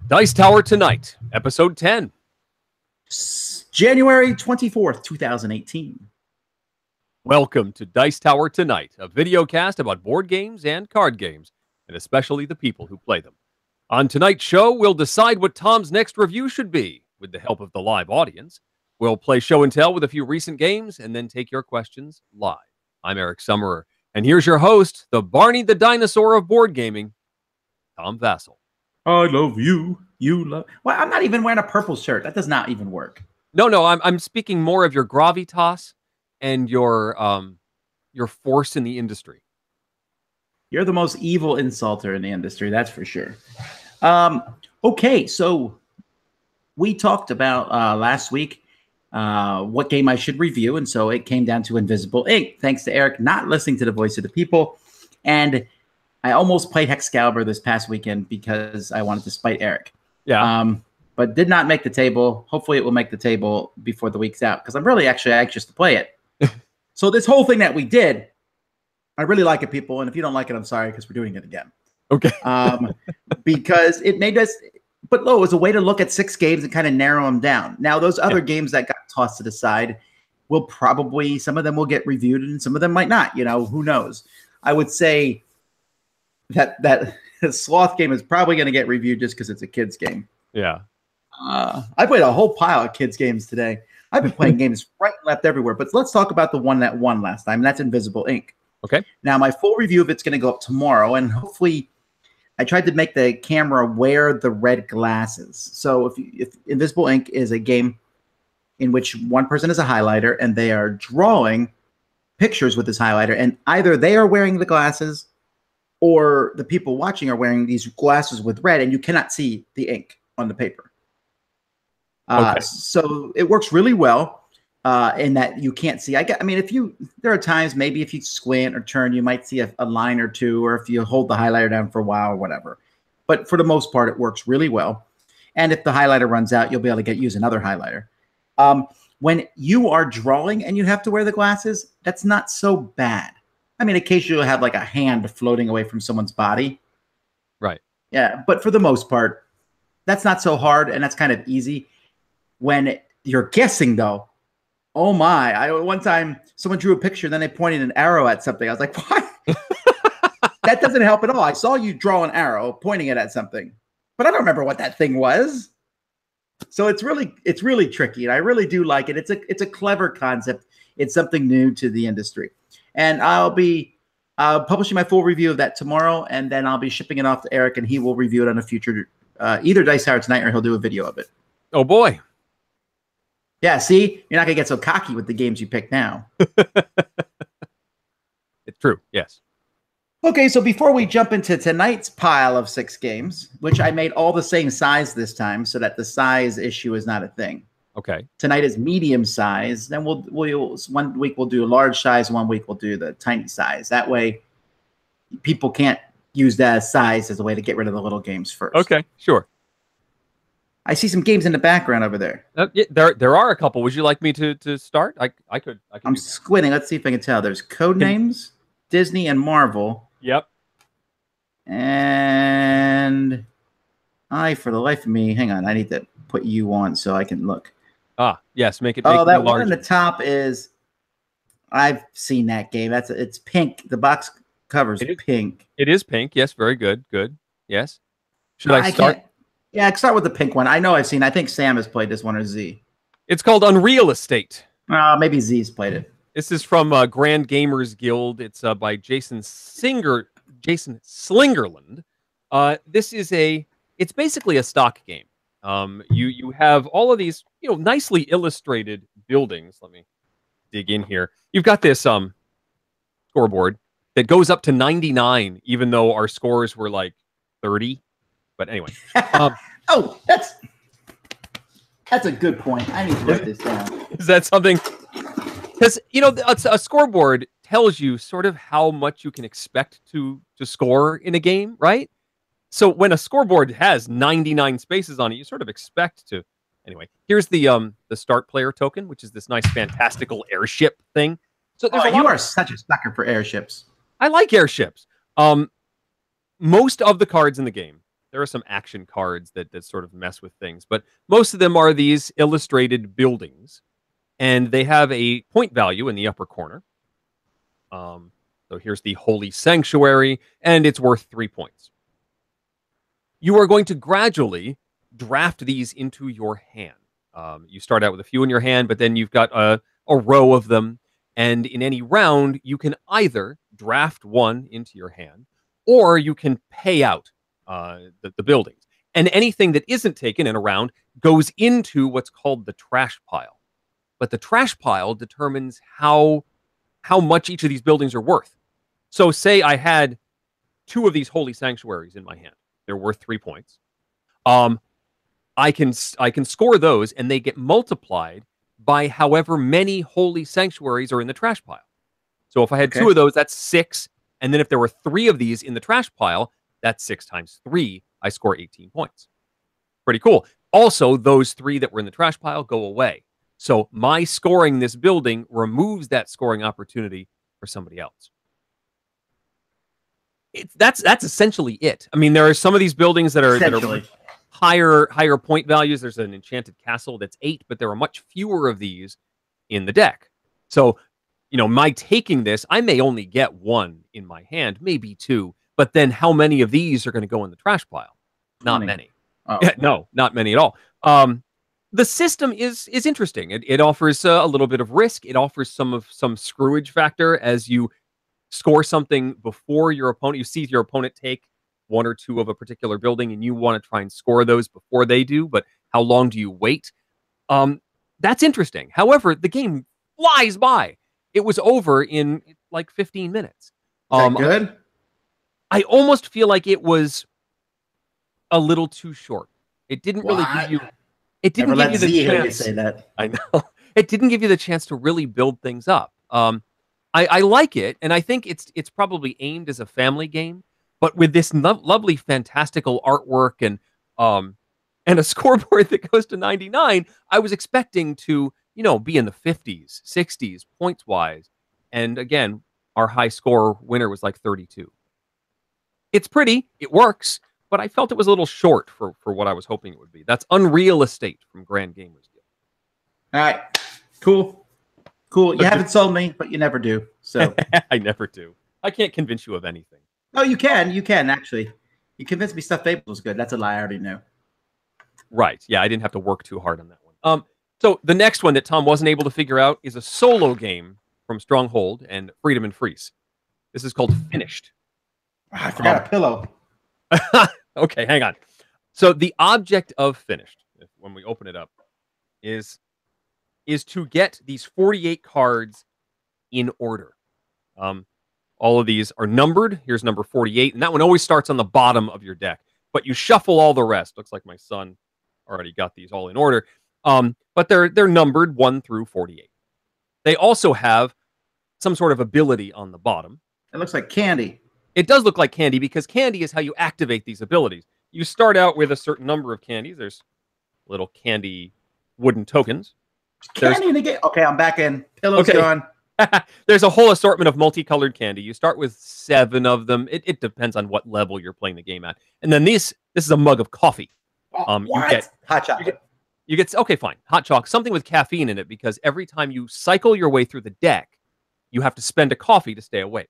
Dice Tower Tonight, Episode 10. January 24th, 2018. Welcome to Dice Tower Tonight, a video cast about board games and card games, and especially the people who play them. On tonight's show, we'll decide what Tom's next review should be, with the help of the live audience. We'll play show and tell with a few recent games, and then take your questions live. I'm Eric Summerer, and here's your host, the Barney the Dinosaur of board gaming, Tom Vassell. I love you. You love... Well, I'm not even wearing a purple shirt. That does not even work. No, I'm speaking more of your gravitas and your force in the industry. You're the most evil insulter in the industry, that's for sure. Okay, so we talked about last week what game I should review, and so it came down to Invisible Ink, thanks to Eric not listening to the voice of the people. And I almost played Hexcalibur this past weekend because I wanted to spite Eric. Yeah. But did not make the table. Hopefully it will make the table before the week's out because I'm really actually anxious to play it. So this whole thing that we did, I really like it, people. And if you don't like it, I'm sorry because we're doing it again. Okay. Because it made us, but it was a way to look at 6 games and kind of narrow them down. Now, those other games that got tossed to the side will probably, some of them will get reviewed and some of them might not. You know, who knows? I would say that Sloth game is probably going to get reviewed just because it's a kid's game. Yeah. I played a whole pile of kids games today. I've been playing games right and left everywhere, but let's talk about the one that won last time, and that's Invisible Ink. Okay. Now, my full review of it's going to go up tomorrow, and hopefully I tried to make the camera wear the red glasses. So if Invisible Ink is a game in which one person is a highlighter, and they are drawing pictures with this highlighter, and either they are wearing the glasses or the people watching are wearing these glasses with red, and you cannot see the ink on the paper. Okay. So it works really well in that you can't see. I mean, there are times maybe if you squint or turn, you might see a line or two, or if you hold the highlighter down for a while or whatever. But for the most part, it works really well. And if the highlighter runs out, you'll be able to use another highlighter. When you are drawing and you have to wear the glasses, that's not so bad. I mean, occasionally you'll have like a hand floating away from someone's body. Right. Yeah, but for the most part, that's not so hard, and that's kind of easy. When you're guessing, though, oh my! One time someone drew a picture, then they pointed an arrow at something. I was like, what? That doesn't help at all. I saw you draw an arrow pointing it at something, but I don't remember what that thing was. So it's really tricky, and I really do like it. It's a clever concept. It's something new to the industry. And I'll be publishing my full review of that tomorrow, and then I'll be shipping it off to Eric, and he will review it on a future, either Dice Tower Tonight, or he'll do a video of it. Oh, boy. Yeah, see? You're not going to get so cocky with the games you pick now. It's true, yes. Okay, so before we jump into tonight's pile of 6 games, which I made all the same size this time so that the size issue is not a thing. Okay. Tonight is medium size. Then we'll 1 week we'll do a large size. 1 week we'll do the tiny size. That way, people can't use that size as a way to get rid of the little games first. Okay, sure. I see some games in the background over there. Yeah, there are a couple. Would you like me to start? I could. I'm squinting. Let's see if I can tell. There's Codenames, Disney, and Marvel. Yep. And for the life of me, hang on. I need to put you on so I can look. Ah, yes, make it. Oh, that one on the top is. I've seen that game. It's pink. The box cover's pink. It is pink. Yes, very good. Good. Yes. Should I start? Yeah, start with the pink one. I know I've seen. I think Sam has played this one, or Z. It's called Unreal Estate. Maybe Z's played it. This is from Grand Gamers Guild. It's by Jason Slingerland. This is it's basically a stock game. You have all of these, nicely illustrated buildings. Let me dig in here. You've got this scoreboard that goes up to 99, even though our scores were like 30. But anyway. Oh, that's a good point. I need to write this down. Is that something? Because, a scoreboard tells you sort of how much you can expect to score in a game, right? So when a scoreboard has 99 spaces on it, you sort of expect to. Anyway, here's the start player token, which is this nice, fantastical airship thing. So you are such a sucker for airships. I like airships. Most of the cards in the game There are some action cards that sort of mess with things, but most of them are these illustrated buildings, and they have a point value in the upper corner. So here's the Holy Sanctuary, and it's worth 3 points. You are going to gradually draft these into your hand. You start out with a few in your hand, but then you've got a row of them. And in any round, you can either draft one into your hand, or you can pay out the buildings. And anything that isn't taken in a round goes into what's called the trash pile. But the trash pile determines how much each of these buildings are worth. So say I had 2 of these holy sanctuaries in my hand. They're worth 3 points. I can score those, and they get multiplied by however many holy sanctuaries are in the trash pile. So if I had 2 of those, that's 6. And then if there were 3 of these in the trash pile, that's 6 times 3. I score 18 points. Pretty cool. Also, those 3 that were in the trash pile go away. So my scoring this building removes that scoring opportunity for somebody else. That's essentially it. I mean, there are some of these buildings that are higher point values. There's an enchanted castle that's 8, but there are much fewer of these in the deck. So, my taking this, I may only get 1 in my hand, maybe 2, but then how many of these are going to go in the trash pile? Not many. Oh. No, not many at all. The system is interesting. It offers a little bit of risk. It offers some screwage factor as you score something before your opponent. You see your opponent take 1 or 2 of a particular building, and you want to try and score those before they do. But how long do you wait? That's interesting. However, the game flies by. It was over in like 15 minutes. Is that good? I almost feel like it was a little too short. It didn't really give you. It didn't give you the chance. Say that. I know. It didn't give you the chance to really build things up. I like it, and I think it's probably aimed as a family game, but with this lovely, fantastical artwork and a scoreboard that goes to 99, I was expecting to be in the 50s, 60s points wise, and again, our high score winner was like 32. It's pretty, it works, but I felt it was a little short for what I was hoping it would be. That's Unreal Estate from Grand Gamers Guild. All right, cool. You haven't sold me, but you never do. So I never do. I can't convince you of anything. Oh, you can. You can, actually. You convinced me Stuffed Fable was good. That's a lie. I already knew. Right. Yeah, I didn't have to work too hard on that one. So the next one that Tom wasn't able to figure out is a solo game from Stronghold and Freedom and Freeze. This is called Finished. I forgot a pillow. Okay, hang on. So the object of Finished, when we open it up, is to get these 48 cards in order. All of these are numbered. Here's number 48, and that one always starts on the bottom of your deck. But you shuffle all the rest. Looks like my son already got these all in order. But they're numbered 1 through 48. They also have some sort of ability on the bottom. It looks like candy. It does look like candy because candy is how you activate these abilities. You start out with a certain number of candies. There's little candy wooden tokens. Candy in the game. Okay, I'm back in. Pillow's gone. There's a whole assortment of multicolored candy. You start with 7 of them. It depends on what level you're playing the game at. And then this is a mug of coffee. What? You get hot chocolate. You get okay, fine, hot chocolate, something with caffeine in it, because every time you cycle your way through the deck, you have to spend a coffee to stay awake.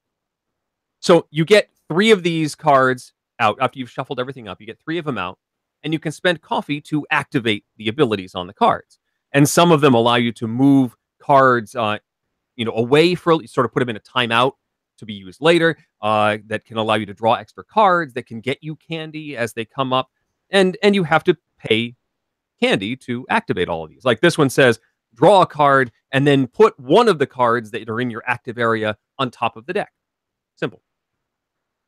So you get 3 of these cards out after you've shuffled everything up. You get 3 of them out, and you can spend coffee to activate the abilities on the cards. And some of them allow you to move cards, away for sort of put them in a timeout to be used later. That can allow you to draw extra cards. That can get you candy as they come up, and you have to pay candy to activate all of these. Like this one says, draw a card and then put one of the cards that are in your active area on top of the deck. Simple.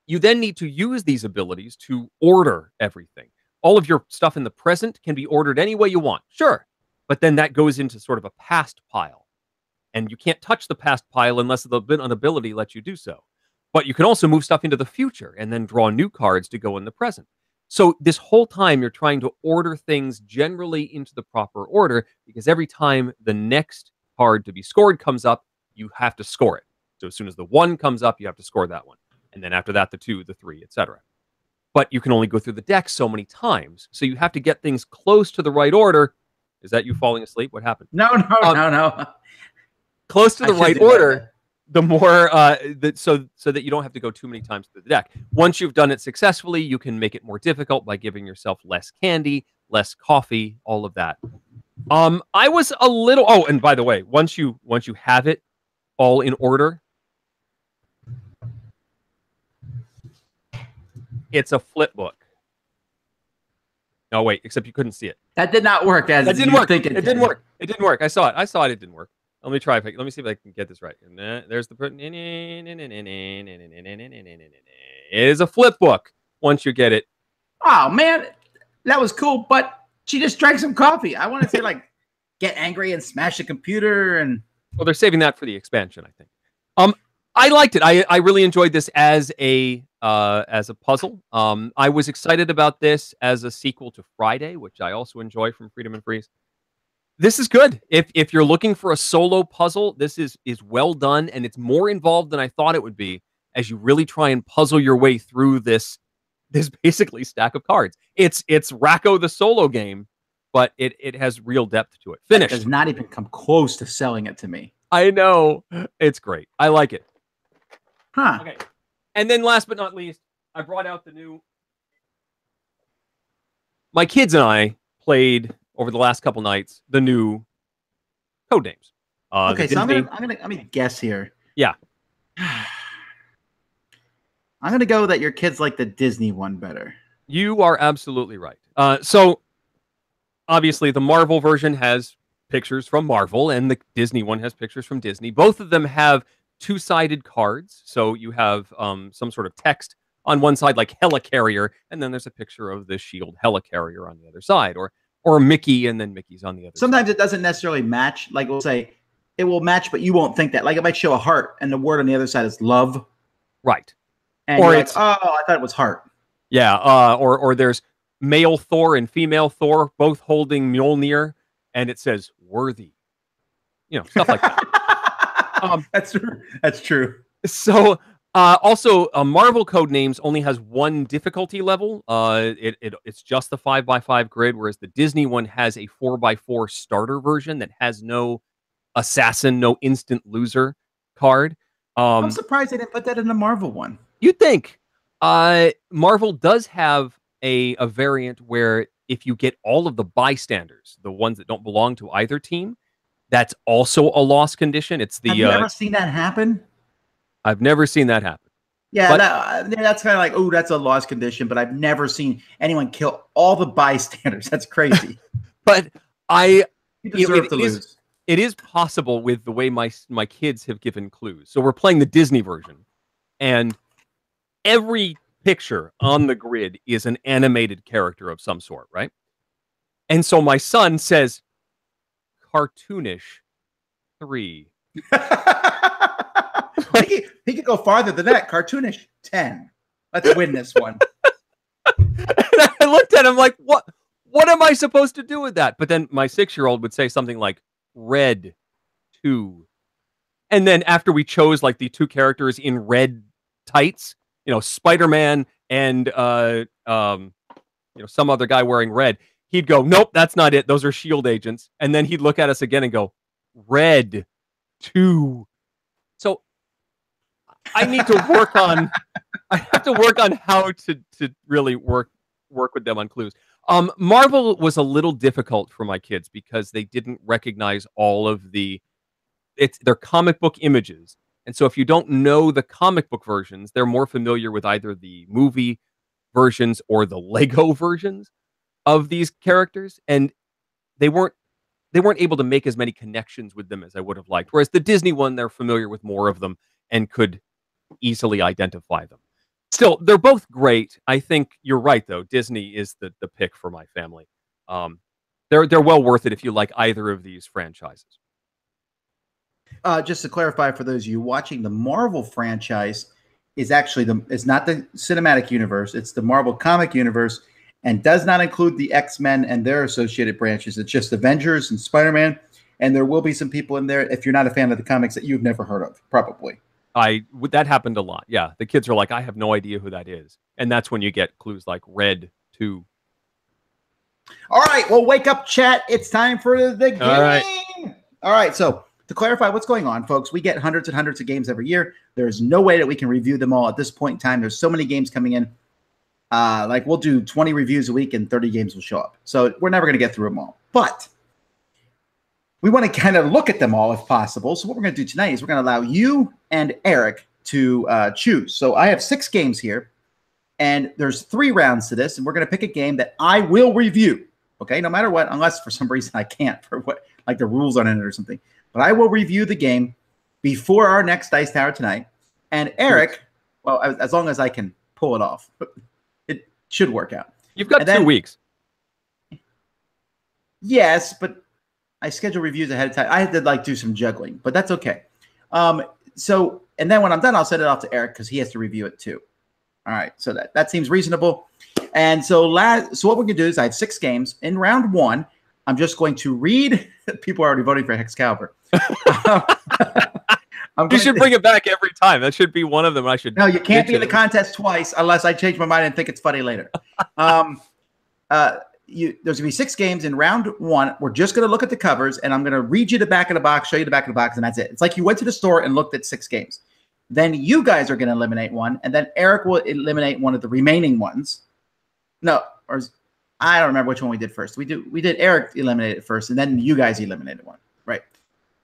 You then need to use these abilities to order everything. All of your stuff in the present can be ordered any way you want, sure, but then that goes into sort of a past pile. And you can't touch the past pile unless an ability lets you do so. But you can also move stuff into the future and then draw new cards to go in the present. So this whole time you're trying to order things generally into the proper order, because every time the next card to be scored comes up, you have to score it. So as soon as the 1 comes up, you have to score that one. And then after that, the 2, the 3, etc. but you can only go through the deck so many times. So you have to get things close to the right order. Is that you falling asleep? What happened? No, no. Close to the should right do better. order, the more so that you don't have to go too many times through the deck. Once you've done it successfully, you can make it more difficult by giving yourself less candy, less coffee, all of that. I was a little. Oh, and by the way, once you have it all in order, it's a flip book. No, wait, except you couldn't see it. That did not work. As That didn't you work. think It didn't work. It didn't work. I saw it. It didn't work. Let me try. Let me see if I can get this right. And there's the. It is a flip book. Once you get it. Oh man, that was cool. But she just drank some coffee. I want to say like get angry and smash the computer and. Well, they're saving that for the expansion, I think. I liked it. I really enjoyed this as a puzzle. I was excited about this as a sequel to Friday, which I also enjoy from Freedom and Freeze. This is good. If you're looking for a solo puzzle, this is well done, and it's more involved than I thought it would be as you really try and puzzle your way through this basically stack of cards. It's Racco the solo game, but it has real depth to it. Finished. That does not even come close to selling it to me. I know. It's great. I like it. Huh. Okay. And then last but not least, I brought out the new. My kids and I played over the last couple nights the new Codenames. Okay, so I'm gonna guess here. Yeah. I'm gonna go that your kids like the Disney one better. You are absolutely right. So obviously the Marvel version has pictures from Marvel, and the Disney one has pictures from Disney. Both of them have two-sided cards, so you have some sort of text on one side, like helicarrier, and then there's a picture of the shield helicarrier on the other side, or Mickey, and then Mickey's on the other Sometimes side. it doesn't necessarily match. Like we'll say it will match, but you won't think that. Like it might show a heart, and the word on the other side is love. Right. And or it's like, oh, I thought it was heart. Yeah. Or there's male Thor and female Thor both holding Mjolnir, and it says worthy. You know, stuff like that. That's true. That's true. So also Marvel Codenames only has one difficulty level. It's just the 5x5 grid, whereas the Disney one has a 4x4 starter version that has no assassin, no instant loser card. I'm surprised they didn't put that in the Marvel one. You'd think. Marvel does have a variant where if you get all of the bystanders, the ones that don't belong to either team, that's also a loss condition. It's the. Have you ever seen that happen? I've never seen that happen. Yeah, that's kind of like, oh, that's a loss condition, but I've never seen anyone kill all the bystanders. That's crazy. But you deserve to lose. It is possible with the way my kids have given clues. So we're playing the Disney version, and every picture on the grid is an animated character of some sort, right? And so my son says, cartoonish 3. He could go farther than that. Cartoonish 10. Let's win this one. And I looked at him like, what am I supposed to do with that? But then my 6-year-old would say something like red 2. And then after we chose like the two characters in red tights, you know, Spider-Man and some other guy wearing red, he'd go, nope, that's not it. Those are SHIELD agents. And then he'd look at us again and go, red 2. So I need to work on. I have to work on how to really work with them on clues. Marvel was a little difficult for my kids because they didn't recognize all of their comic book images, and so if you don't know the comic book versions, they're more familiar with either the movie versions or the Lego versions of these characters, and they weren't able to make as many connections with them as I would have liked. Whereas the Disney one, they're familiar with more of them and could easily identify them. Still, they're both great. I think you're right, though. Disney is the pick for my family. They're well worth it if you like either of these franchises. Just to clarify for those of you watching, the Marvel franchise is actually it's not the cinematic universe. It's the Marvel comic universe and does not include the X-Men and their associated branches. It's just Avengers and Spider-Man. And there will be some people in there, if you're not a fan of the comics, that you've never heard of, probably. That happened a lot. Yeah, the kids are like, I have no idea who that is, and that's when you get clues like red 2. All right, well, wake up, chat. It's time for the game. All right, so to clarify what's going on, folks, we get hundreds and hundreds of games every year. There's no way that we can review them all at this point in time. There's so many games coming in. Like we'll do 20 reviews a week and 30 games will show up. So we're never going to get through them all. But we want to kind of look at them all if possible. So what we're going to do tonight is we're going to allow you and Eric to choose. So I have 6 games here, and there's 3 rounds to this, and we're going to pick a game that I will review. Okay, no matter what, unless for some reason I can't, for what, like the rules aren't in it or something. But I will review the game before our next Dice Tower tonight. And Eric, well, as long as I can pull it off, it should work out. You've got 2 weeks. Yes, but I schedule reviews ahead of time. I had to do some juggling, but that's okay. So, and then when I'm done, I'll send it off to Eric because he has to review it too. All right, so that seems reasonable. And so what we're going to do is I have 6 games. In round 1, I'm just going to read. People are already voting for Excalibur. You should bring it back every time. That should be one of them. No, you can't be in the contest twice unless I change my mind and think it's funny later. There's going to be 6 games in round 1. We're just going to look at the covers, and I'm going to read you the back of the box, show you the back of the box, and that's it. It's like you went to the store and looked at 6 games. Then you guys are going to eliminate one, and then Eric will eliminate one of the remaining ones. No, or I don't remember which one we did first. We did Eric eliminated first, and then you guys eliminated one. Right.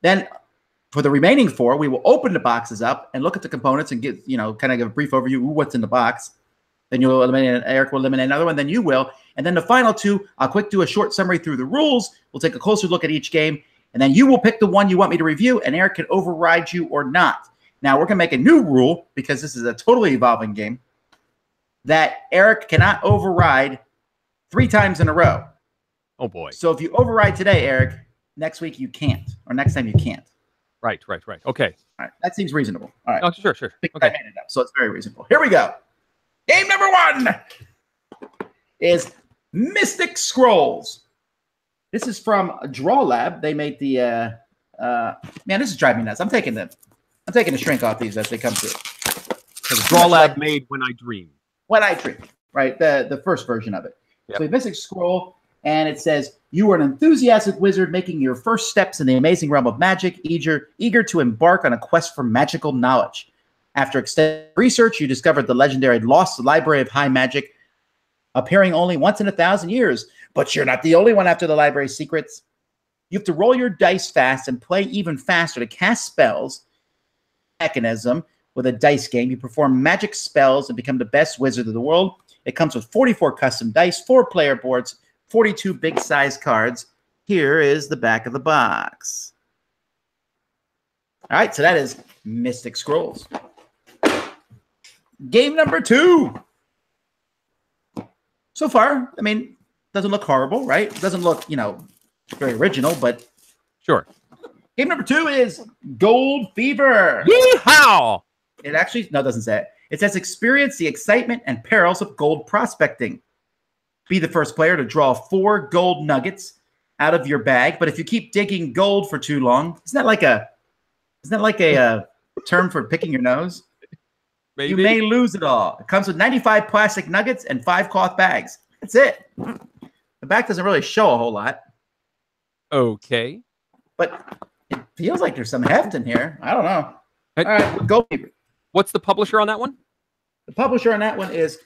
Then for the remaining 4, we will open the boxes up and look at the components and give, kind of give a brief overview of what's in the box. Then you'll eliminate, Eric will eliminate another one, then you will. And then the final 2, I'll do a short summary through the rules. We'll take a closer look at each game, and then you will pick the one you want me to review, and Eric can override you or not. Now, we're going to make a new rule, because this is a totally evolving game, that Eric cannot override 3 times in a row. Oh, boy. So if you override today, Eric, next week you can't, or next time you can't. Right. Okay. All right, that seems reasonable. All right. Oh, sure. Okay. I made it up, so it's very reasonable. Here we go. Game number 1 is Mystic Scrolls. This is from Draw Lab. They made the man, this is driving me nuts. I'm taking the shrink off these as they come through. Draw Lab made When I Dream. When I Dream, right? The first version of it. Yep. So Mystic Scroll, and it says, you are an enthusiastic wizard making your first steps in the amazing realm of magic, eager to embark on a quest for magical knowledge. After extensive research, you discovered the legendary Lost Library of High Magic, appearing only once in 1,000 years. But you're not the only one after the library's secrets. You have to roll your dice fast and play even faster to cast spells. Mechanism with a dice game. You perform magic spells and become the best wizard of the world. It comes with 44 custom dice, 4 player boards, 42 big size cards. Here is the back of the box. All right, so that is Mystic Scrolls. Game number 2. So far, I mean, doesn't look horrible, right? It doesn't look, very original, but sure. Game number 2 is Gold Fever. Yeehaw! It actually, no, it doesn't say it. It says experience the excitement and perils of gold prospecting. Be the first player to draw 4 gold nuggets out of your bag. But if you keep digging gold for too long, isn't that like a term for picking your nose? Maybe. You may lose it all. It comes with 95 plastic nuggets and 5 cloth bags. That's it. The back doesn't really show a whole lot. Okay. But it feels like there's some heft in here. I don't know. All right, Gold Fever. What's the publisher on that one? The publisher on that one is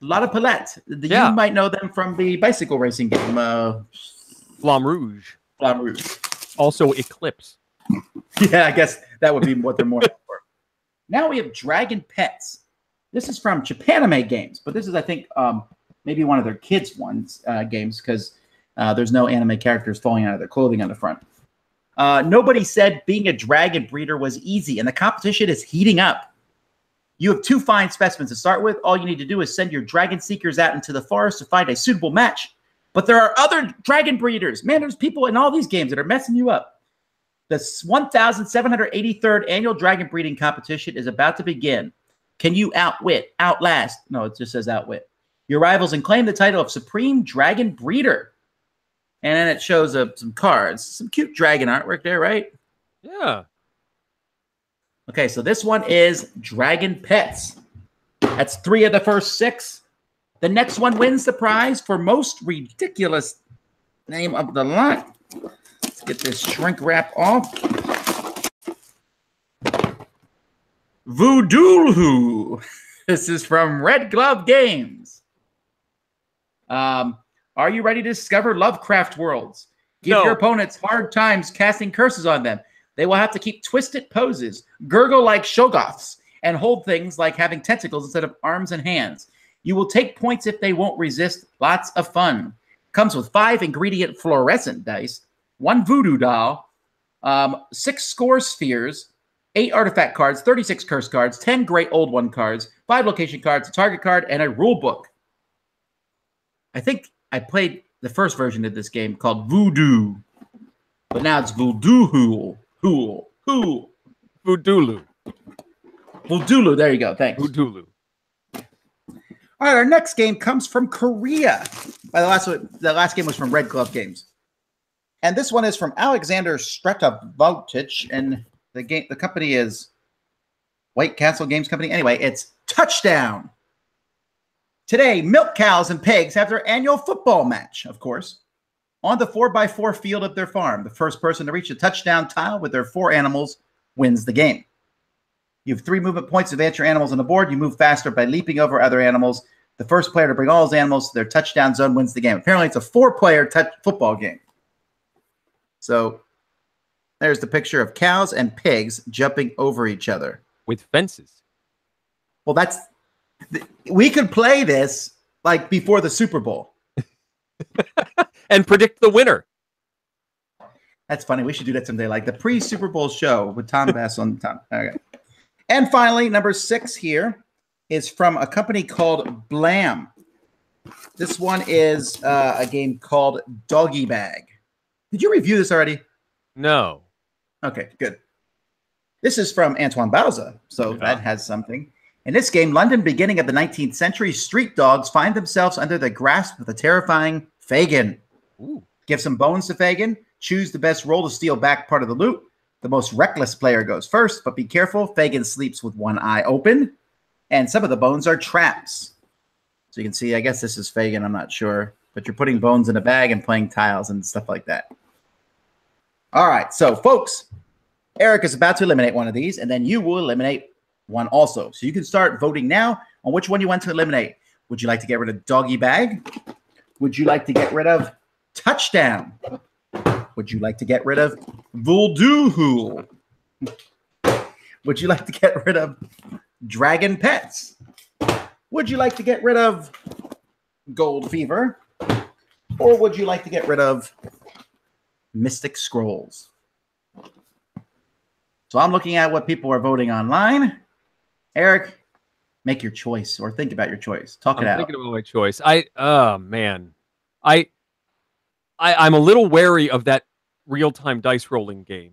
La Palette. You might know them from the bicycle racing game. Flamme Rouge. Flamme Rouge. Also Eclipse. Yeah, I guess that would be what they're more for. Now we have Dragon Pets. This is from Japanime Games, but this is, I think, maybe one of their kids' games, because there's no anime characters falling out of their clothing on the front. Nobody said being a dragon breeder was easy, and the competition is heating up. You have 2 fine specimens to start with. All you need to do is send your dragon seekers out into the forest to find a suitable match. But there are other dragon breeders. Man, there's people in all these games that are messing you up. The 1,783rd annual dragon breeding competition is about to begin. Can you outwit, outlast? No, it just says outwit your rivals and claim the title of Supreme Dragon Breeder. And then it shows some cards. Some cute dragon artwork there, right? Yeah. Okay, so this one is Dragon Pets. That's 3 of the first 6. The next one wins the prize for most ridiculous name of the lot. Let's get this shrink wrap off. Voodoo. This is from Red Glove Games. Are you ready to discover Lovecraft worlds? Give your opponents hard times casting curses on them. They will have to keep twisted poses, gurgle like Shoggoths, and hold things like having tentacles instead of arms and hands. You will take points if they won't resist. Lots of fun. Comes with 5 ingredient fluorescent dice, 1 voodoo doll, 6 score spheres, 8 artifact cards, 36 curse cards, 10 great old one cards, 5 location cards, a target card, and a rule book. I think I played the first version of this game called Voodoo, but now it's Voodoo. Voodoo. Voodoo. There you go. Thanks. Voodoo. All right, our next game comes from Korea. The last game was from Red Glove Games, and this one is from Alexander Stratovoltich, and the company is White Castle Games Company. Anyway, it's Touchdown. Today, milk cows and pigs have their annual football match, of course, on the 4x4 field of their farm. The first person to reach the touchdown tile with their 4 animals wins the game. You have 3 movement points to advance your animals on the board. You move faster by leaping over other animals. The first player to bring all his animals to their touchdown zone wins the game. Apparently, it's a 4-player football game. So there's the picture of cows and pigs jumping over each other. With fences. Well, we could play this like before the Super Bowl. And predict the winner. That's funny. We should do that someday, like the pre-Super Bowl show with Tom Bass on Tom. Okay. And finally, number 6 here is from a company called Blam. This one is a game called Doggy Bag. Did you review this already? No. Okay, good. This is from Antoine Bauza, so that has something. In this game, London, beginning of the 19th century, street dogs find themselves under the grasp of the terrifying Fagin. Ooh. Give some bones to Fagin. Choose the best roll to steal back part of the loot. The most reckless player goes first, but be careful. Fagin sleeps with one eye open, and some of the bones are traps. So you can see, I guess this is Fagin, I'm not sure. But you're putting bones in a bag and playing tiles and stuff like that. All right, so folks, Eric is about to eliminate one of these, and then you will eliminate one also. So you can start voting now on which one you want to eliminate. Would you like to get rid of Doggy Bag? Would you like to get rid of Touchdown? Would you like to get rid of Voodoo? Would you like to get rid of Dragon Pets? Would you like to get rid of Gold Fever? Or would you like to get rid of Mystic Scrolls? So I'm looking at what people are voting online. Eric, make your choice or think about your choice. Talk it out. I'm thinking about my choice. Man. I'm a little wary of that real-time dice rolling game.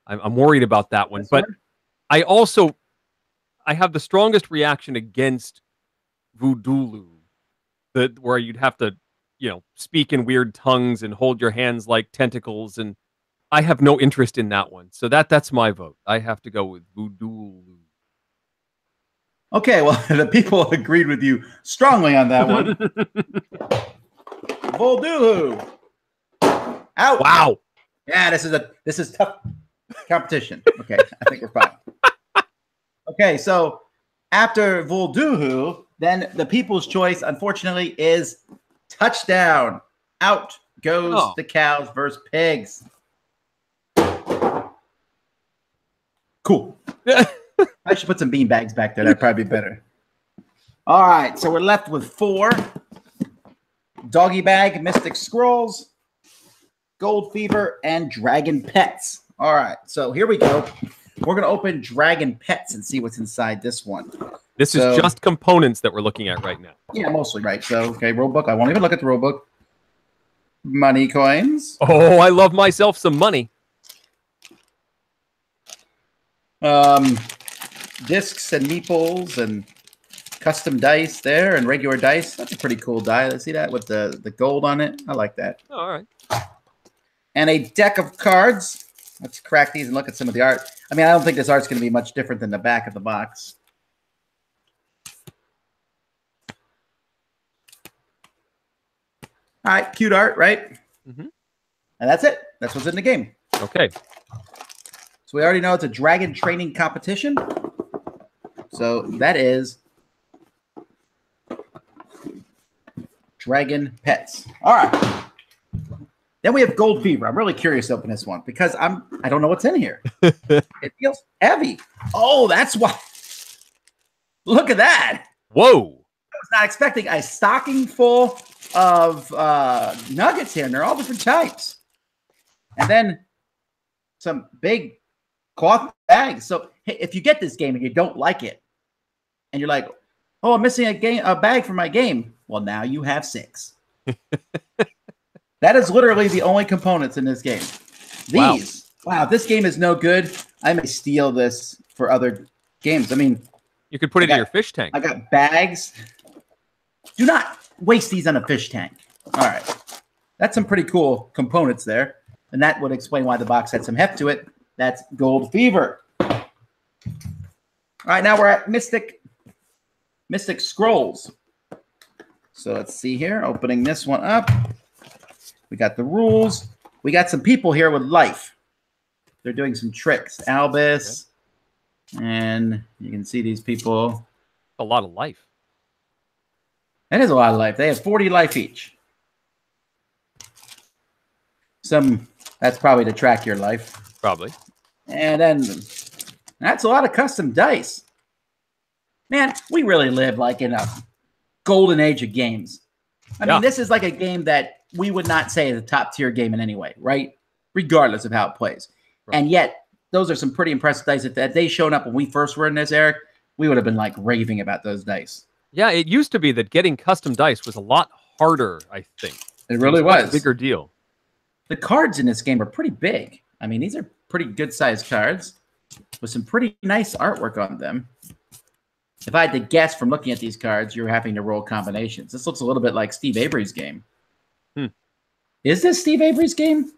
I'm worried about that one. But I have the strongest reaction against Voodoo, where you'd have to, speak in weird tongues and hold your hands like tentacles, and I have no interest in that one. So that's my vote. I have to go with Voodoo. Okay, well, the people agreed with you strongly on that one. Voodoo. Out. Wow. Yeah, this is tough competition. Okay, I think we're fine. Okay, so after Voodoo, then the people's choice, unfortunately, is Touchdown. Out goes the cows versus pigs. Cool. I should put some bean bags back there. That'd probably be better. All right, so we're left with 4. Doggy Bag, Mystic Scrolls, Gold Fever, and Dragon Pets. All right, so here we go. We're going to open Dragon Pets and see what's inside this one. This is just components that we're looking at right now. Yeah, mostly, right. So, okay, rule book. I won't even look at the rule book. Money coins. Oh, I love myself some money. Discs and meeples and custom dice there and regular dice. That's a pretty cool die. See that with the gold on it? I like that. All right. And a deck of cards. Let's crack these and look at some of the art. I mean, I don't think this art's going to be much different than the back of the box. All right, cute art, right? Mm-hmm. And that's it. That's what's in the game. Okay. So we already know it's a dragon training competition. So that is Dragon Pets. All right. Then we have Gold Fever. I'm really curious to open this one because I don't know what's in here. It feels heavy. Oh, that's why. Look at that. Whoa. I was not expecting a stocking full of nuggets here, and they're all different types. And then some big cloth bags. So hey, if you get this game and you don't like it, and you're like, "Oh, I'm missing a bag for my game," well, now you have 6. That is literally the only components in this game. These, wow, this game is no good. I may steal this for other games. I mean, you could put it in your fish tank. I got bags. Do not waste these on a fish tank. All right. That's some pretty cool components there. And that would explain why the box had some heft to it. That's Gold Fever. All right, now we're at Mystic Scrolls. So let's see here. Opening this one up. We got the rules. We got some people here with life. They're doing some tricks. Albus. Okay. And you can see these people. A lot of life. That is a lot of life. They have 40 life each. That's probably to track your life. Probably. And then that's a lot of custom dice. Man, we really live like in a golden age of games. I mean, this is like a game that we would not say is a top tier game in any way, right? Regardless of how it plays. Right. And yet, those are some pretty impressive dice. If they showed up when we first were in this, Eric, we would have been like raving about those dice. Yeah, it used to be that getting custom dice was a lot harder, I think. It really was. A bigger deal. The cards in this game are pretty big. I mean, these are pretty good-sized cards with some pretty nice artwork on them. If I had to guess from looking at these cards, you're having to roll combinations. This looks a little bit like Steve Avery's game. Is this Steve Avery's game?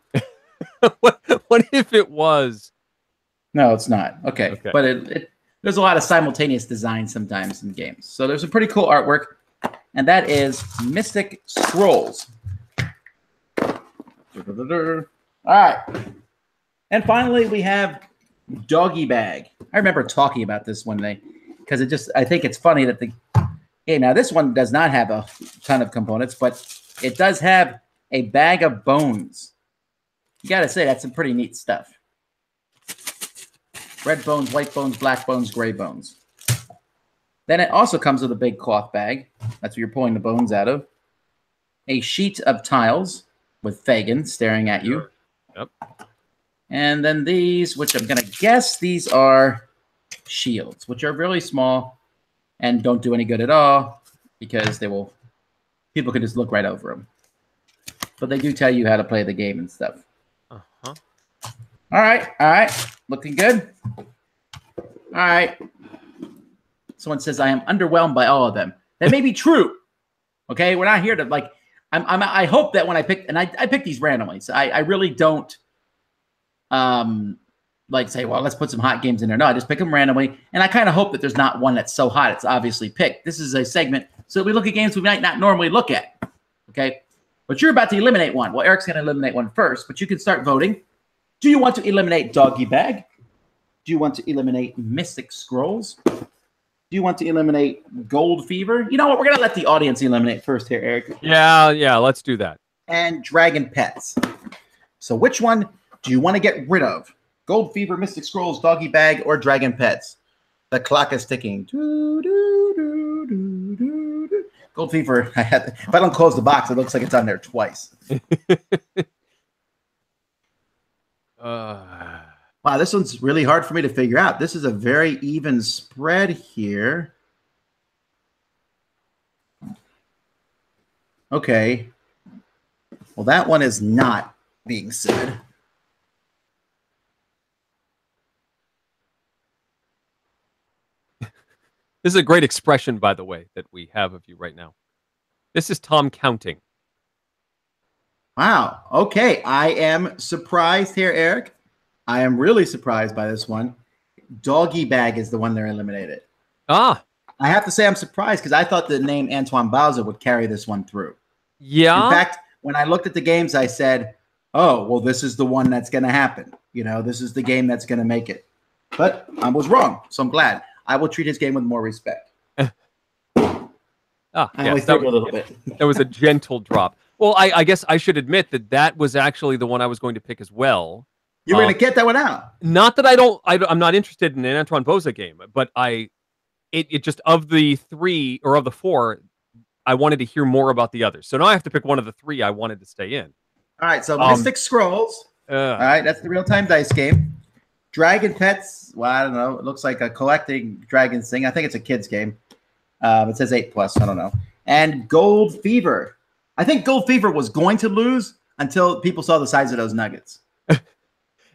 What if it was? No, it's not. Okay. But there's a lot of simultaneous design sometimes in games. So there's some pretty cool artwork. And that is Mystic Scrolls. All right. And finally, we have Doggy Bag. I remember talking about this one day because I think it's funny that now this one does not have a ton of components, but it does have a bag of bones. You got to say, that's some pretty neat stuff. Red bones, white bones, black bones, gray bones. Then it also comes with a big cloth bag. That's what you're pulling the bones out of. A sheet of tiles with Fagin staring at you. Yep. And then these, which I'm going to guess these are shields, which are really small and don't do any good at all because people can just look right over them. But they do tell you how to play the game and stuff. Uh-huh. All right. Looking good. All right. Someone says, I am underwhelmed by all of them. That may be true. Okay? We're not here to, I hope that when I pick, and I pick these randomly, so I really don't, say, well, let's put some hot games in there. No, I just pick them randomly, and I kind of hope that there's not one that's so hot it's obviously picked. This is a segment, so we look at games we might not normally look at. Okay? But you're about to eliminate one. Well, Eric's going to eliminate one first, but you can start voting. Do you want to eliminate Doggy Bag? Do you want to eliminate Mystic Scrolls? Do you want to eliminate Gold Fever? You know what? We're going to let the audience eliminate first here, Eric. Yeah, let's do that. And Dragon Pets. So which one do you want to get rid of? Gold Fever, Mystic Scrolls, Doggy Bag, or Dragon Pets? The clock is ticking. Gold Fever, if I don't close the box, it looks like it's on there twice. Wow, this one's really hard for me to figure out. This is a very even spread here. Okay. Well, that one is not being said. This is a great expression, by the way, that we have of you right now. This is Tom counting. Wow. Okay. I am surprised here, Eric. I am really surprised by this one. Doggy Bag is the one they're eliminated. Ah, I have to say I'm surprised because I thought the name Antoine Bowser would carry this one through. yeah. In fact, when I looked at the games, I said, oh, well, this is the one that's going to happen. This is the game that's going to make it. But I was wrong, so I'm glad. I will treat his game with more respect. Ah, I yes, only threw a little bit. that was a gentle drop. Well, I guess I should admit that was actually the one I was going to pick as well. You were going to get that one out. Not that I'm not interested in an Antoine Boza game, but it just, of the three or of the four, I wanted to hear more about the others. So now I have to pick one of the three I wanted to stay in. All right, so Mystic Scrolls. All right, that's the real-time dice game. Dragon Pets. Well, I don't know. It looks like a collecting dragons thing. I think it's a kid's game. It says 8+. I don't know. And Gold Fever. I think Gold Fever was going to lose until people saw the size of those nuggets.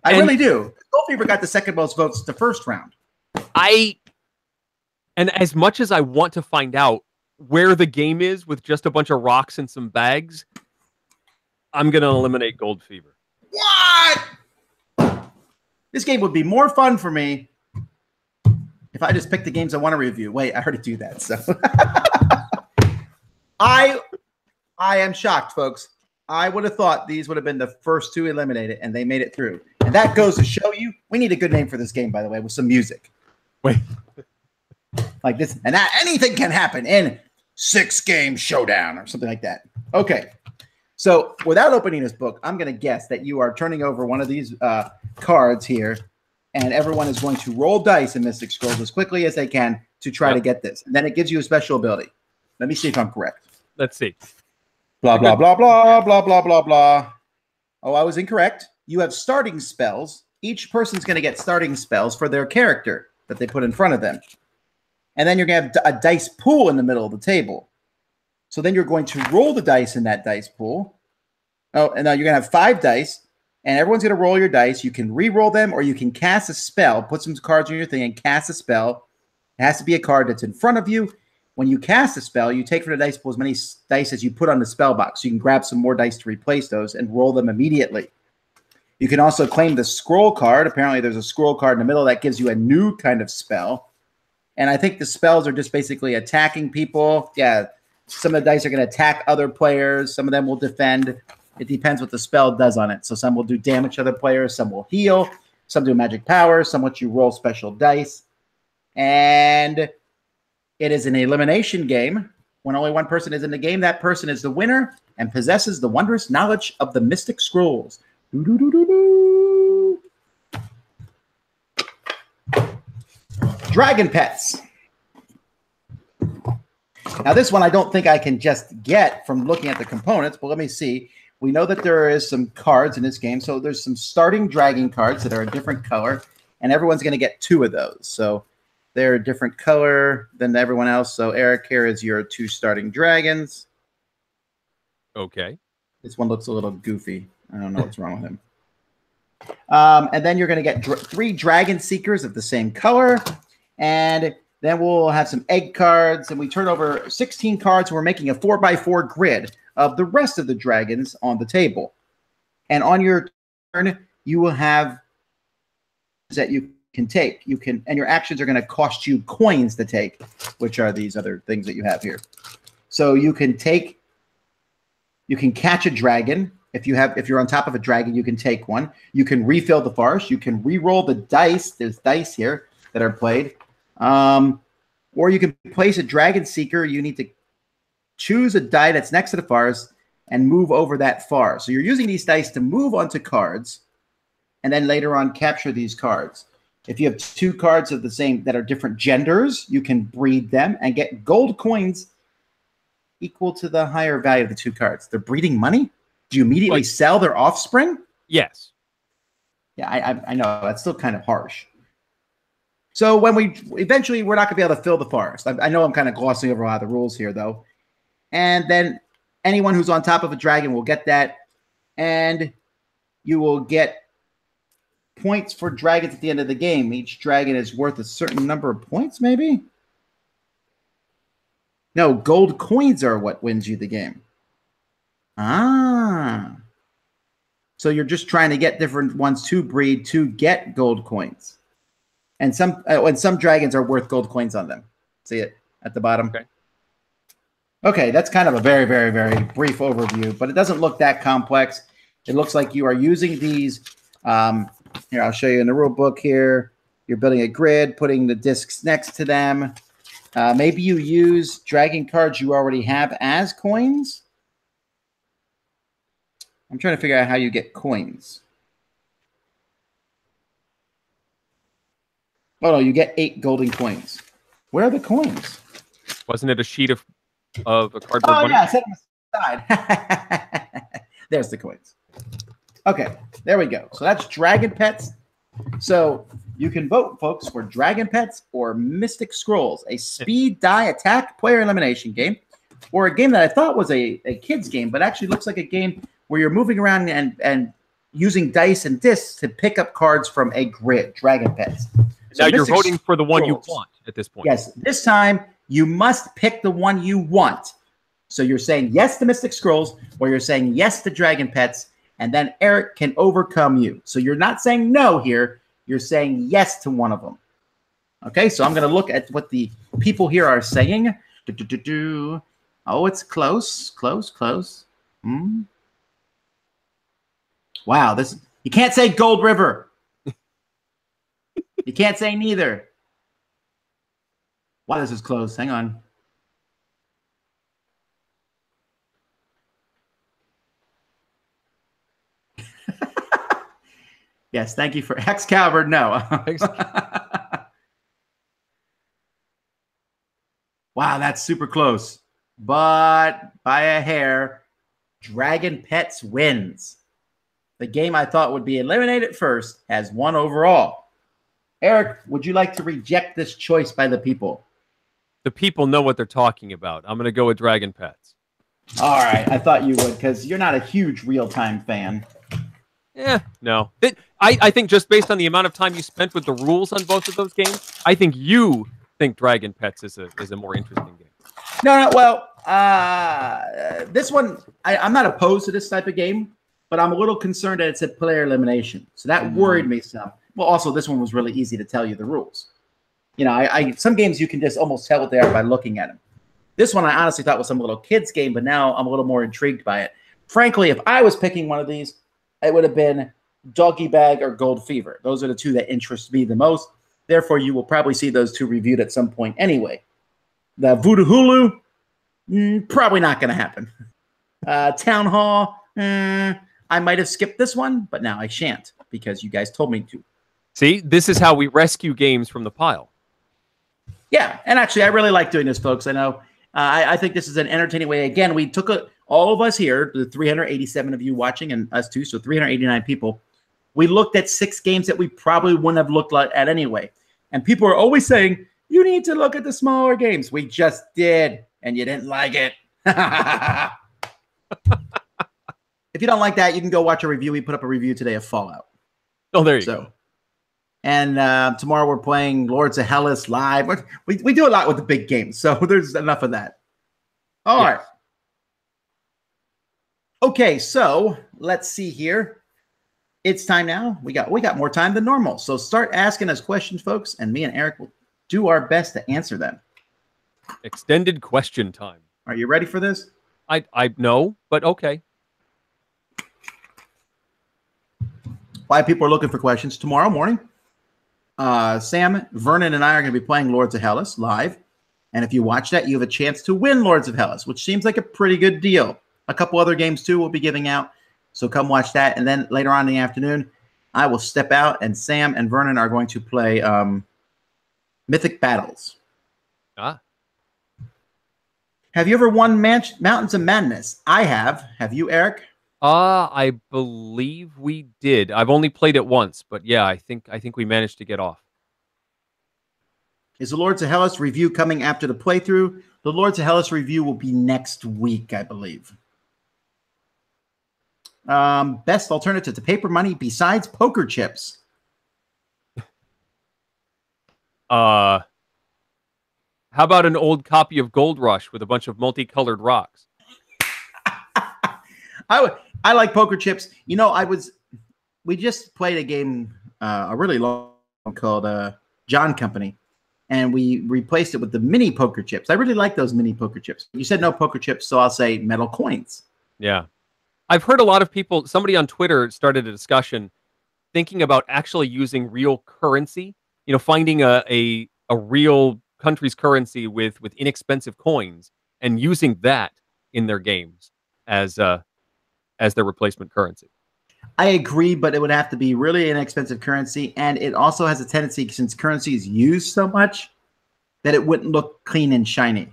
I really do. Gold Fever got the second most votes the first round. And as much as I want to find out where the game is with just a bunch of rocks and some bags, I'm going to eliminate Gold Fever. What? This game would be more fun for me if I just picked the games I want to review. Wait, I already do that. So I am shocked, folks. I would have thought these would have been the first two eliminated, and they made it through. And that goes to show you, we need a good name for this game, by the way, with some music. Wait. Like this, and that anything can happen in 6-game showdown or something like that. Okay. So without opening this book, I'm going to guess that you are turning over one of these cards here, and everyone is going to roll dice in Mystic Scrolls as quickly as they can to try to get this. And then it gives you a special ability. Let me see if I'm correct. Let's see. Blah, blah, blah, blah, blah, blah, blah, blah. Oh, I was incorrect. You have starting spells. Each person's going to get starting spells for their character that they put in front of them. And then you're going to have a dice pool in the middle of the table. So then you're going to roll the dice in that dice pool. Oh, and now you're going to have 5 dice, and everyone's going to roll your dice. You can re-roll them, or you can cast a spell, put some cards on your thing, and cast a spell. It has to be a card that's in front of you. When you cast a spell, you take from the dice pool as many dice as you put on the spell box. So you can grab some more dice to replace those and roll them immediately. You can also claim the scroll card. Apparently, there's a scroll card in the middle that gives you a new kind of spell. And I think the spells are just basically attacking people. Yeah, some of the dice are going to attack other players. Some of them will defend. It depends what the spell does on it. So some will do damage to other players. Some will heal. Some do magic powers. Some let you roll special dice. And it is an elimination game. When only one person is in the game, that person is the winner and possesses the wondrous knowledge of the Mystic Scrolls. Dragon Pets. Now, this one I don't think I can just get from looking at the components, but let me see. We know that there is some cards in this game. So there's some starting dragon cards that are a different color, and everyone's going to get 2 of those. So they're a different color than everyone else. So Eric, here is your 2 starting dragons. Okay. This one looks a little goofy. I don't know what's wrong with him. And then you're going to get 3 dragon seekers of the same color. And then we'll have some egg cards. And we turn over 16 cards. And we're making a 4x4 grid of the rest of the dragons on the table. And on your turn, you will have that you can take. And your actions are going to cost you coins to take, which are these other things that you have here. So you can catch a dragon. If you're on top of a dragon, you can take one. You can refill the farce. You can re-roll the dice. There's dice here that are played. Or you can place a dragon seeker. You need to choose a die that's next to the farce and move over that far. So you're using these dice to move onto cards and then later on capture these cards. If you have 2 cards of the same that are different genders, you can breed them and get gold coins equal to the higher value of the 2 cards. They're breeding money? Do you immediately sell their offspring? Yes. Yeah, I know. That's still kind of harsh. So when eventually we're not going to be able to fill the forest. I know I'm kind of glossing over a lot of the rules here, though. And then anyone who's on top of a dragon will get that. And you will get points for dragons at the end of the game. Each dragon is worth a certain number of points, maybe? No, gold coins are what wins you the game. Ah. So you're just trying to get different ones to breed to get gold coins. And some dragons are worth gold coins on them. See it at the bottom? Okay. Okay, that's kind of a very, very, very brief overview, but it doesn't look that complex. It looks like you are using these. Here, I'll show you in the rule book here. You're building a grid, putting the discs next to them. Maybe you use dragon cards you already have as coins. I'm trying to figure out how you get coins. Oh, no, you get 8 golden coins. Where are the coins? Wasn't it a sheet of a cardboard? Oh, yeah, set them aside. There's the coins. Okay, there we go. So that's Dragon Pets. So you can vote, folks, for Dragon Pets or Mystic Scrolls, a speed die attack player elimination game, or a game that I thought was a kid's game, but actually looks like a game where you're moving around and using dice and discs to pick up cards from a grid, Dragon Pets. So now you're voting for the one you want at this point. Yes, this time you must pick the one you want. So you're saying yes to Mystic Scrolls, or you're saying yes to Dragon Pets, and then Eric can overcome you. So you're not saying no here. You're saying yes to one of them. Okay, so I'm going to look at what the people here are saying. Oh, it's close, close, close. Wow, you can't say Gold River. You can't say neither. Wow, this is close. Hang on. Yes, thank you for Excalibur. No. Wow, that's super close. But by a hair, Dragon Pets wins. The game I thought would be eliminated first has won overall. Eric, would you like to reject this choice by the people? The people know what they're talking about. I'm going to go with Dragon Pets. All right, I thought you would because you're not a huge real-time fan. Yeah, no. I think just based on the amount of time you spent with the rules on both of those games, I think you think Dragon Pets is a more interesting game. No, well, this one, I'm not opposed to this type of game, but I'm a little concerned that it's a player elimination. So that worried me some. Well, also, this one was really easy to tell you the rules. You know, some games you can just almost tell what they are by looking at them. This one I honestly thought was some little kid's game, but now I'm a little more intrigued by it. Frankly, if I was picking one of these, it would have been Doggy Bag or Gold Fever. Those are the two that interest me the most. Therefore, you will probably see those two reviewed at some point anyway. The Voodoo Hulu, probably not going to happen. Town Hall, I might have skipped this one, but now I shan't because you guys told me to. See, this is how we rescue games from the pile. Yeah, and actually, I really like doing this, folks. I know. I think this is an entertaining way. Again, we took all of us here, the 387 of you watching and us too, so 389 people. We looked at 6 games that we probably wouldn't have looked at anyway. And people are always saying, you need to look at the smaller games. We just did, and you didn't like it. If you don't like that, you can go watch a review. We put up a review today of Fallout. Oh, there you go. And tomorrow we're playing Lords of Hellas live. We do a lot with the big games, so there's enough of that. All right. Okay, so let's see here. It's time now. We got more time than normal. So start asking us questions, folks, and me and Eric will do our best to answer them. Extended question time. Are you ready for this? I know, but okay. Why people are looking for questions tomorrow morning. Sam, Vernon, and I are going to be playing Lords of Hellas live. And if you watch that, you have a chance to win Lords of Hellas, which seems like a pretty good deal. A couple other games, too, we'll be giving out. So come watch that. And then later on in the afternoon, I will step out, and Sam and Vernon are going to play Mythic Battles. Ah. Have you ever won Mountains of Madness? I have. Have you, Eric? I believe we did. I've only played it once, but yeah, I think we managed to get off. Is the Lords of Hellas review coming after the playthrough? The Lords of Hellas review will be next week, I believe. Best alternative to paper money besides poker chips. How about an old copy of Gold Rush with a bunch of multicolored rocks? I like poker chips. You know, we just played a game, a really long one called John Company, and we replaced it with the mini poker chips. I really like those mini poker chips. You said no poker chips, so I'll say metal coins. Yeah. I've heard a lot of people, somebody on Twitter started a discussion thinking about actually using real currency, finding a real country's currency with inexpensive coins and using that in their games as their replacement currency. I agree, but it would have to be really inexpensive currency, and it also has a tendency, since currency is used so much, that it wouldn't look clean and shiny.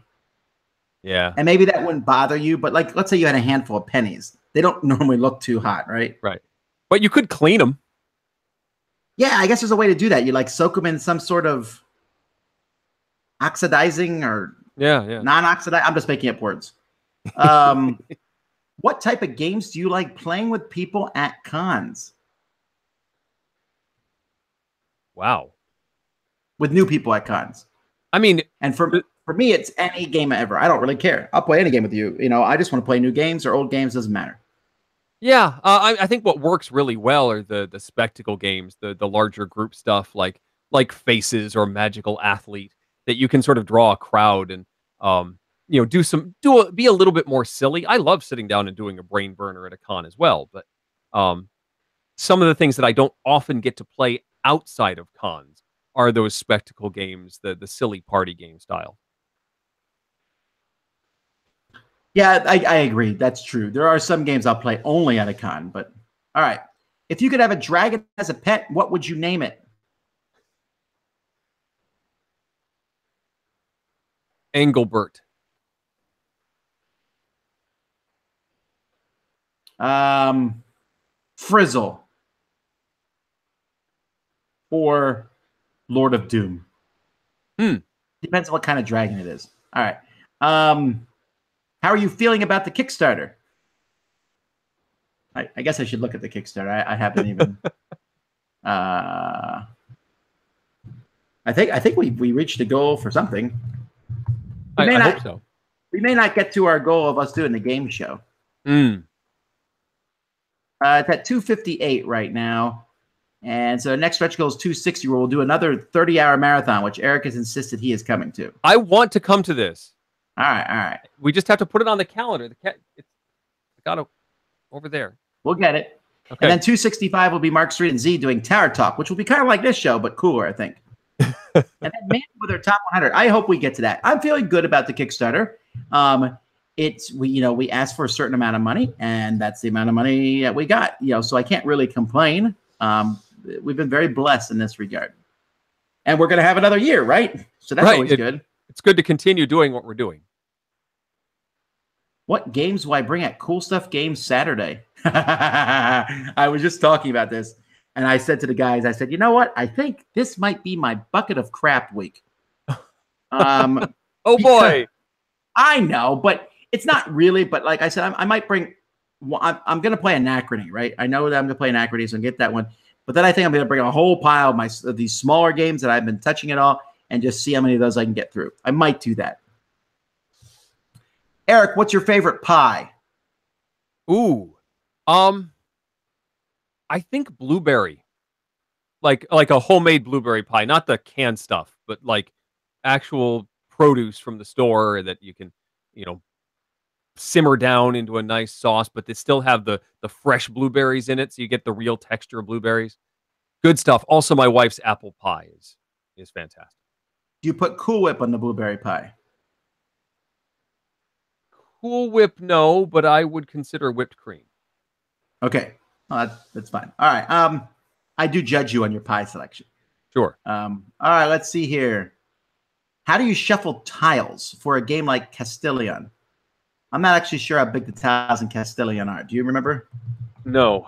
Yeah. And maybe that wouldn't bother you, but like, let's say you had a handful of pennies. They don't normally look too hot, right? Right. But you could clean them. Yeah, I guess there's a way to do that. You like soak them in some sort of oxidizing or non-oxidizing. I'm just making up words. What type of games do you like playing with people at cons? Wow. With new people at cons. I mean, and for me, it's any game ever. I don't really care. I'll play any game with you. I just want to play new games or old games. Doesn't matter. Yeah, I think what works really well are the spectacle games, the larger group stuff like Faces or Magical Athlete, that you can sort of draw a crowd and be a little bit more silly. I love sitting down and doing a brain burner at a con as well, but some of the things that I don't often get to play outside of cons are those spectacle games, the silly party game style. Yeah, I agree. That's true. There are some games I'll play only at a con, but all right. If you could have a dragon as a pet, what would you name it? Engelbert. Frizzle. Or Lord of Doom. Depends on what kind of dragon it is. All right. How are you feeling about the Kickstarter? I guess I should look at the Kickstarter. I haven't even. I think we reached a goal for something. I hope so. We may not get to our goal of us doing the game show. It's at 258 right now. And so the next stretch goal is 260, where we'll do another 30-hour marathon, which Eric has insisted he is coming to. I want to come to this. All right. We just have to put it on the calendar. It's got to over there. We'll get it. Okay. And then 265 will be Mark Street and Z doing Tower Talk, which will be kind of like this show, but cooler, I think. And then Man with our top 100. I hope we get to that. I'm feeling good about the Kickstarter. We asked for a certain amount of money, and that's the amount of money that we got. So I can't really complain. We've been very blessed in this regard, and we're going to have another year, right? So that's always good. It's good to continue doing what we're doing. What games will I bring at Cool Stuff Games Saturday? I was just talking about this, and I said to the guys, I said, you know what? I think this might be my bucket of crap week. Oh, boy. I know, but it's not really. But like I said, I might bring – I'm going to play Anachrony, right? I know that I'm going to play Anachrony, so get that one. But then I think I'm going to bring a whole pile of these smaller games that I've been touching it all and just see how many of those I can get through. I might do that. Eric, what's your favorite pie? Ooh. I think blueberry. Like a homemade blueberry pie, not the canned stuff, but like actual produce from the store that you can, simmer down into a nice sauce, but they still have the fresh blueberries in it, so you get the real texture of blueberries. Good stuff. Also, my wife's apple pie is fantastic. Do you put Cool Whip on the blueberry pie? Cool Whip, no, but I would consider whipped cream. Okay, well, that's fine. All right. I do judge you on your pie selection. Sure. All right. Let's see here. How do you shuffle tiles for a game like Castilian? I'm not actually sure how big the tiles in Castilian are. Do you remember? No.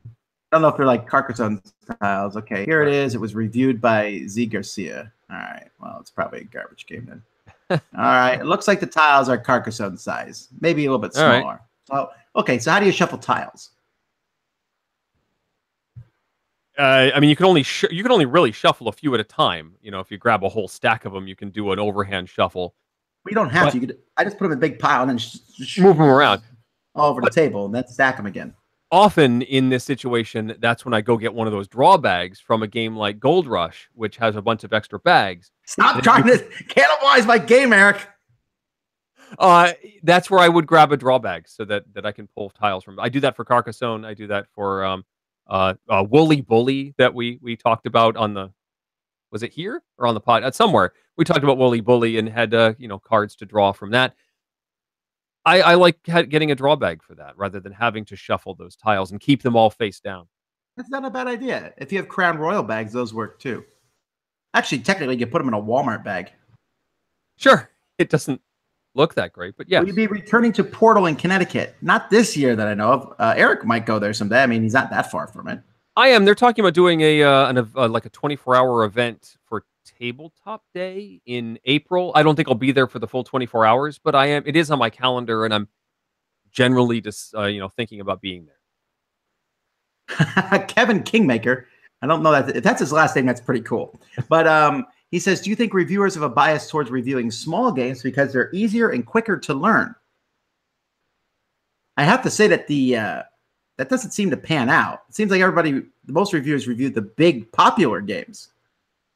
I don't know if they're like Carcassonne tiles. Okay, here it is. It was reviewed by Z Garcia. All right. Well, it's probably a garbage game then. All right. It looks like the tiles are Carcassonne size, maybe a little bit smaller. Right. So, okay. So how do you shuffle tiles? I mean, you can only really shuffle a few at a time. If you grab a whole stack of them, you can do an overhand shuffle. We don't have to. I just put them in a big pile and then move them around. all over the But table and then stack them again. often in this situation, that's when I go get one of those draw bags from a game like Gold Rush, which has a bunch of extra bags. Stop That you trying can, to cannibalize my game, Eric. uh, that's where I would grab a draw bag so that I can pull tiles from. I do that for Carcassonne. I do that for Woolly Bully that we talked about on the, was it here or on the pod? Somewhere we talked about Woolly Bully and had cards to draw from that. I like getting a draw bag for that rather than having to shuffle those tiles and keep them all face down. That's not a bad idea. If you have Crown Royal bags, those work too. Actually, technically, you put them in a Walmart bag. Sure, it doesn't look that great, but yes. Will you be returning to Portal in Connecticut? Not this year that I know of. Eric might go there someday. I mean, he's not that far from it. I am. They're talking about doing like a 24-hour event for Tabletop Day in April. I don't think I'll be there for the full 24 hours, but I am. It is on my calendar, and I'm generally just thinking about being there. Kevin Kingmaker. I don't know that if that's his last name. That's pretty cool. But he says, "Do you think reviewers have a bias towards reviewing small games because they're easier and quicker to learn?" I have to say that that doesn't seem to pan out. It seems like most reviewers review the big popular games.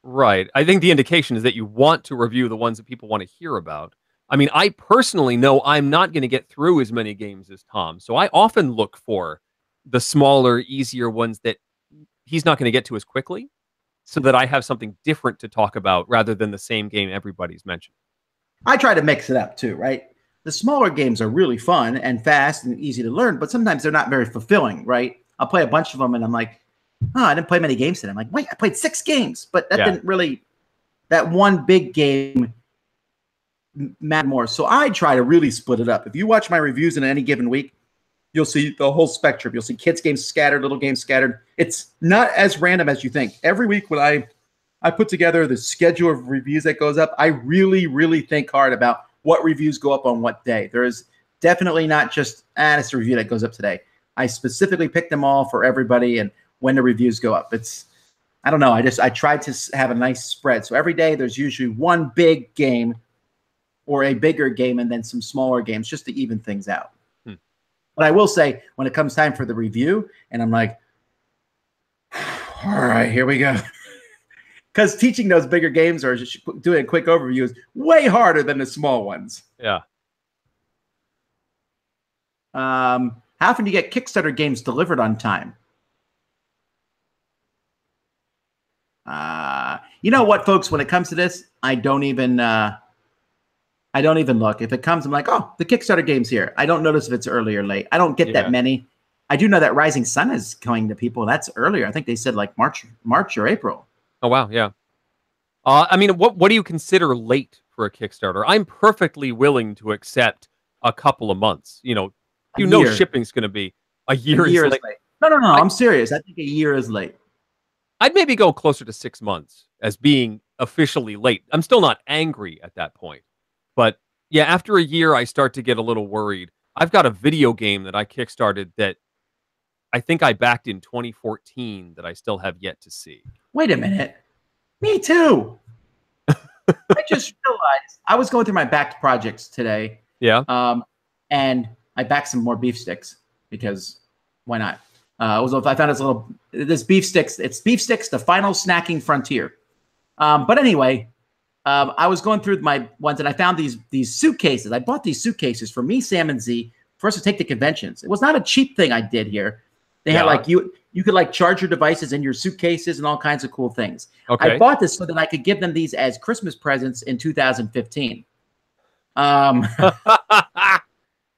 Right. I think the indication is that you want to review the ones that people want to hear about. I mean, I personally know I'm not going to get through as many games as Tom, so I often look for the smaller, easier ones that he's not going to get to as quickly, so that I have something different to talk about rather than the same game everybody's mentioned. I try to mix it up too, right? The smaller games are really fun and fast and easy to learn, but sometimes they're not very fulfilling, right? I'll play a bunch of them and I'm like, oh, I didn't play many games today. I'm like, wait, I played 6 games, but that didn't really, that one big game mattered more. So I try to really split it up. If you watch my reviews in any given week, you'll see the whole spectrum. You'll see kids games scattered, little games scattered. It's not as random as you think. Every week when I put together the schedule of reviews that goes up, I really, really think hard about what reviews go up on what day. There is definitely not just, it's a review that goes up today. I specifically pick them all for everybody and when the reviews go up. I don't know. I tried to have a nice spread. So every day there's usually one big game or a bigger game and then some smaller games just to even things out. But I will say when it comes time for the review and I'm like, all right, here we go. Because teaching those bigger games or just doing a quick overview is way harder than the small ones. Yeah. How often do you get Kickstarter games delivered on time? You know what, folks? When it comes to this, I don't even look. If it comes, I'm like, oh, the Kickstarter game's here. I don't notice if it's early or late. I don't get that many. I do know that Rising Sun is coming to people. That's earlier. I think they said like March or April. Oh, wow. Yeah. I mean, what do you consider late for a Kickstarter? I'm perfectly willing to accept a couple of months. Shipping's going to be a year, is late. No. I'm serious. I think a year is late. I'd maybe go closer to 6 months as being officially late. I'm still not angry at that point. But yeah, after a year, I start to get a little worried. I've got a video game that I kickstarted that I think I backed in 2014 that I still have yet to see. Wait a minute. Me too. I just realized I was going through my backed projects today. Yeah. And I backed some more beef sticks because why not? I found this beef sticks. It's beef sticks, the final snacking frontier. But anyway, I was going through my ones and I found these suitcases. I bought these suitcases for me, Sam, and Z for us to take to conventions. It was not a cheap thing I did here. They had like you could like charge your devices in your suitcases and all kinds of cool things. Okay. I bought this so that I could give them these as Christmas presents in 2015.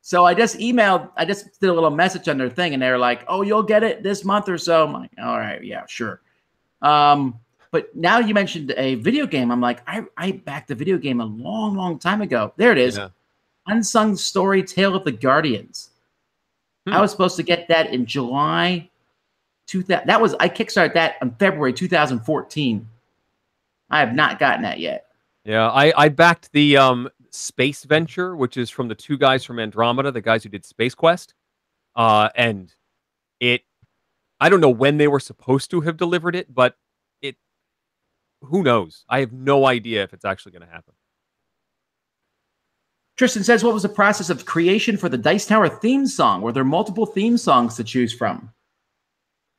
So I just did a little message on their thing and they're like, oh, you'll get it this month or so. I'm like, all right, yeah, sure. But now you mentioned a video game. I'm like, I backed a video game a long, long time ago. There it is. Yeah. Unsung Story Tale of the Guardians. I was supposed to get that in July 2000. I kickstarted that in February 2014. I have not gotten that yet. Yeah, I backed the Space Venture, which is from the 2 guys from Andromeda, the guys who did Space Quest. And I don't know when they were supposed to have delivered it, but who knows? I have no idea if it's actually going to happen. Tristan says, what was the process of creation for the Dice Tower theme song? Were there multiple theme songs to choose from?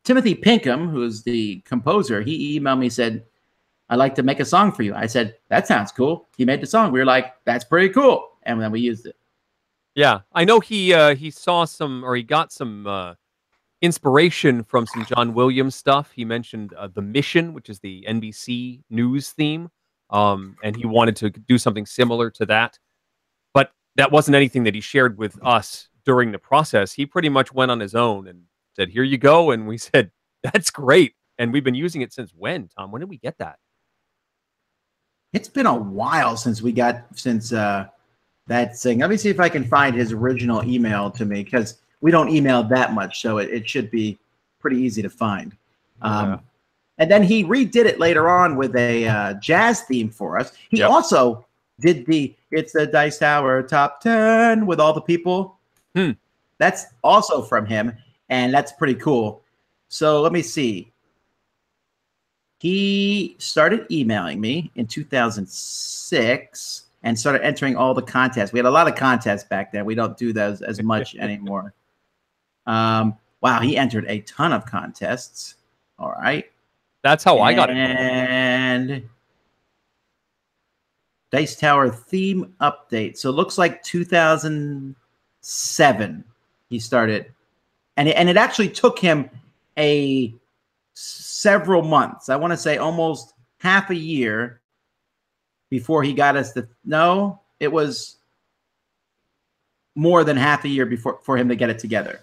Timothy Pinkham, who is the composer, he emailed me, said, I'd like to make a song for you. I said, that sounds cool. He made the song. We were like, that's pretty cool. And then we used it. Yeah, I know he saw some, or he got some inspiration from some John Williams stuff. He mentioned The Mission, which is the NBC News theme, and he wanted to do something similar to that. But that wasn't anything that he shared with us during the process. He pretty much went on his own and said, here you go. And we said, that's great. And we've been using it since when, Tom? When did we get that? It's been a while since we got, that thing. Let me see if I can find his original email to me, because we don't email that much, so it should be pretty easy to find. Yeah. And then he redid it later on with a jazz theme for us. He also did It's the Dice Tower Top 10 with all the people. That's also from him, and that's pretty cool. So let me see. He started emailing me in 2006 and started entering all the contests. We had a lot of contests back then. We don't do those as much anymore. Wow, he entered a ton of contests. All right. That's how I got it. And Dice Tower theme update. So it looks like 2007 he started. And it actually took him several months. I want to say almost half a year before he got us no, it was more than half a year for him to get it together.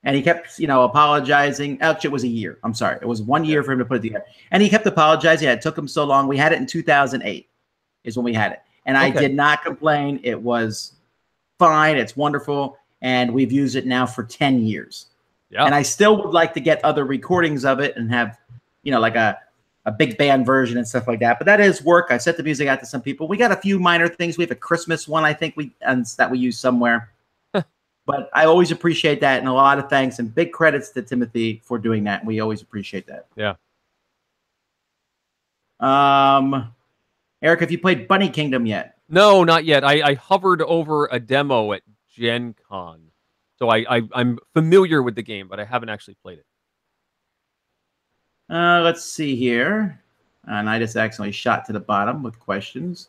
And he kept, apologizing. Actually, it was a year. I'm sorry. It was 1 year for him to put it together. And he kept apologizing. It took him so long. We had it in 2008 is when we had it. And I did not complain. It was fine. It's wonderful. And we've used it now for 10 years. Yeah. And I still would like to get other recordings of it and have, like a big band version and stuff like that. But that is work. I sent the music out to some people. We got a few minor things. We have a Christmas one, I think, that we use somewhere. But I always appreciate that, and a lot of thanks and big credits to Timothy for doing that. We always appreciate that. Yeah. Eric, have you played Bunny Kingdom yet? No, not yet. I hovered over a demo at Gen Con. So I'm familiar with the game, but I haven't actually played it. Let's see here. And I just accidentally shot to the bottom with questions.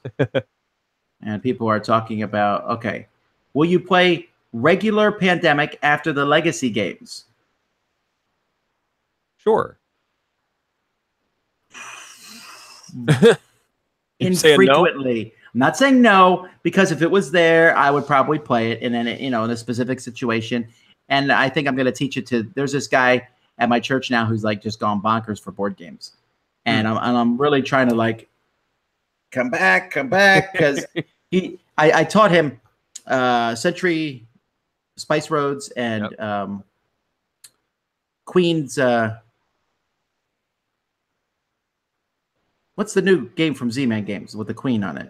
And people are talking about, okay, will you play regular Pandemic after the Legacy games? Sure. Infrequently. No? I'm not saying no, because if it was there, I would probably play it. And then, in a specific situation. And I think I'm going to teach it to, there's this guy at my church now who's like just gone bonkers for board games. And I'm really trying to like, come back, because I taught him Century Spice Roads and Queen's what's the new game from Z-Man Games with the Queen on it?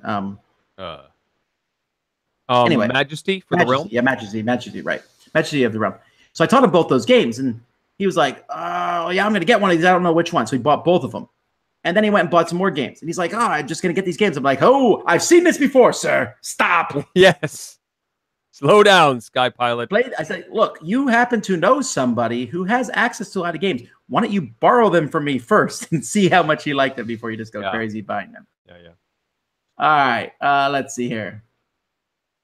Anyway, Majesty for the Realm? Yeah, Majesty, right. Majesty of the Realm. So I taught him both those games, and he was like, oh, yeah, I'm going to get one of these. I don't know which one. So he bought both of them. And then he went and bought some more games. And he's like, oh, I'm just going to get these games. I'm like, oh, I've seen this before, sir. Stop. Yes. Slow down, Sky Pilot. I said, look, you happen to know somebody who has access to a lot of games. Why don't you borrow them from me first and see how much you like them before you just go crazy buying them? Yeah. All right. Let's see here.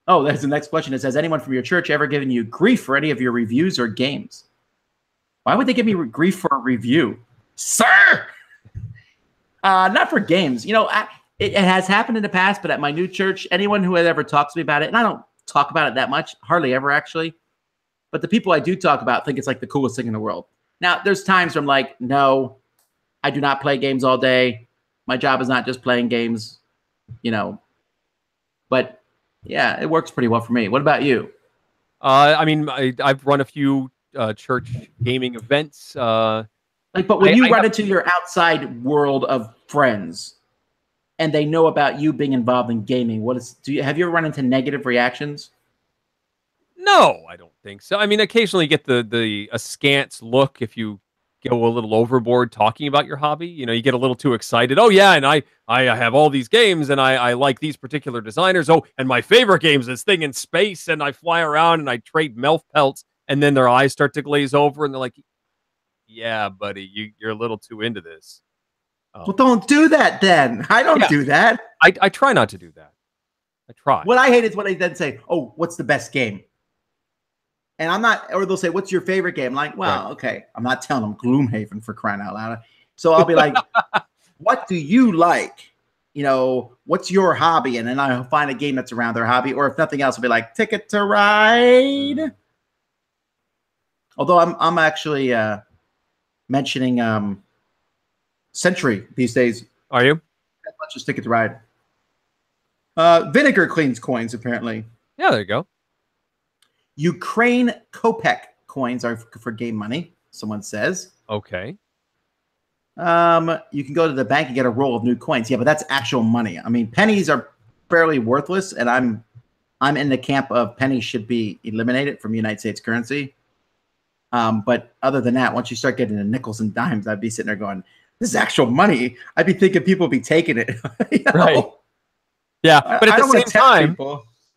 Oh, there's the next question. It says, anyone from your church ever given you grief for any of your reviews or games? Why would they give me grief for a review? Sir! Not for games. It has happened in the past, but at my new church, anyone who had ever talked to me about it, and I don't talk about it that much, hardly ever actually, but the people I do talk about think it's like the coolest thing in the world. Now, there's times where I'm like, no, I do not play games all day. My job is not just playing games, but yeah, it works pretty well for me. What about you? I've run a few church gaming events. But when you run into your outside world of friends and they know about you being involved in gaming, have you ever run into negative reactions? No, I don't think so. I mean, occasionally you get the askance look if you go a little overboard talking about your hobby. You get a little too excited. Oh yeah, and I have all these games, and I like these particular designers. Oh, and my favorite game is this thing in space, and I fly around and I trade Melf pelts, and then their eyes start to glaze over, and they're like, "Yeah, buddy, you're a little too into this." Well, don't do that then. I don't Yeah, do that. I try not to do that. I try. What I hate is when they then say, "Oh, what's the best game?" And I'm not, or they'll say, "What's your favorite game?" I'm like, well, Right. okay, I'm not telling them Gloomhaven for crying out loud. So I'll be like, "What do you like? What's your hobby?" And then I'll find a game that's around their hobby, or if nothing else, I'll be like, "Ticket to Ride." Although I'm actually mentioning Century these days. Are you? As much as Ticket to Ride. Vinegar cleans coins, apparently. Yeah, there you go. Ukraine Kopek coins are for game money, someone says. Okay. You can go to the bank and get a roll of new coins. Yeah, but that's actual money. I mean, pennies are fairly worthless, and I'm in the camp of pennies should be eliminated from United States currency. But other than that, once you start getting the nickels and dimes, I'd be sitting there going, "This is actual money." I'd be thinking people would be taking it. Right. Yeah, but at the same time,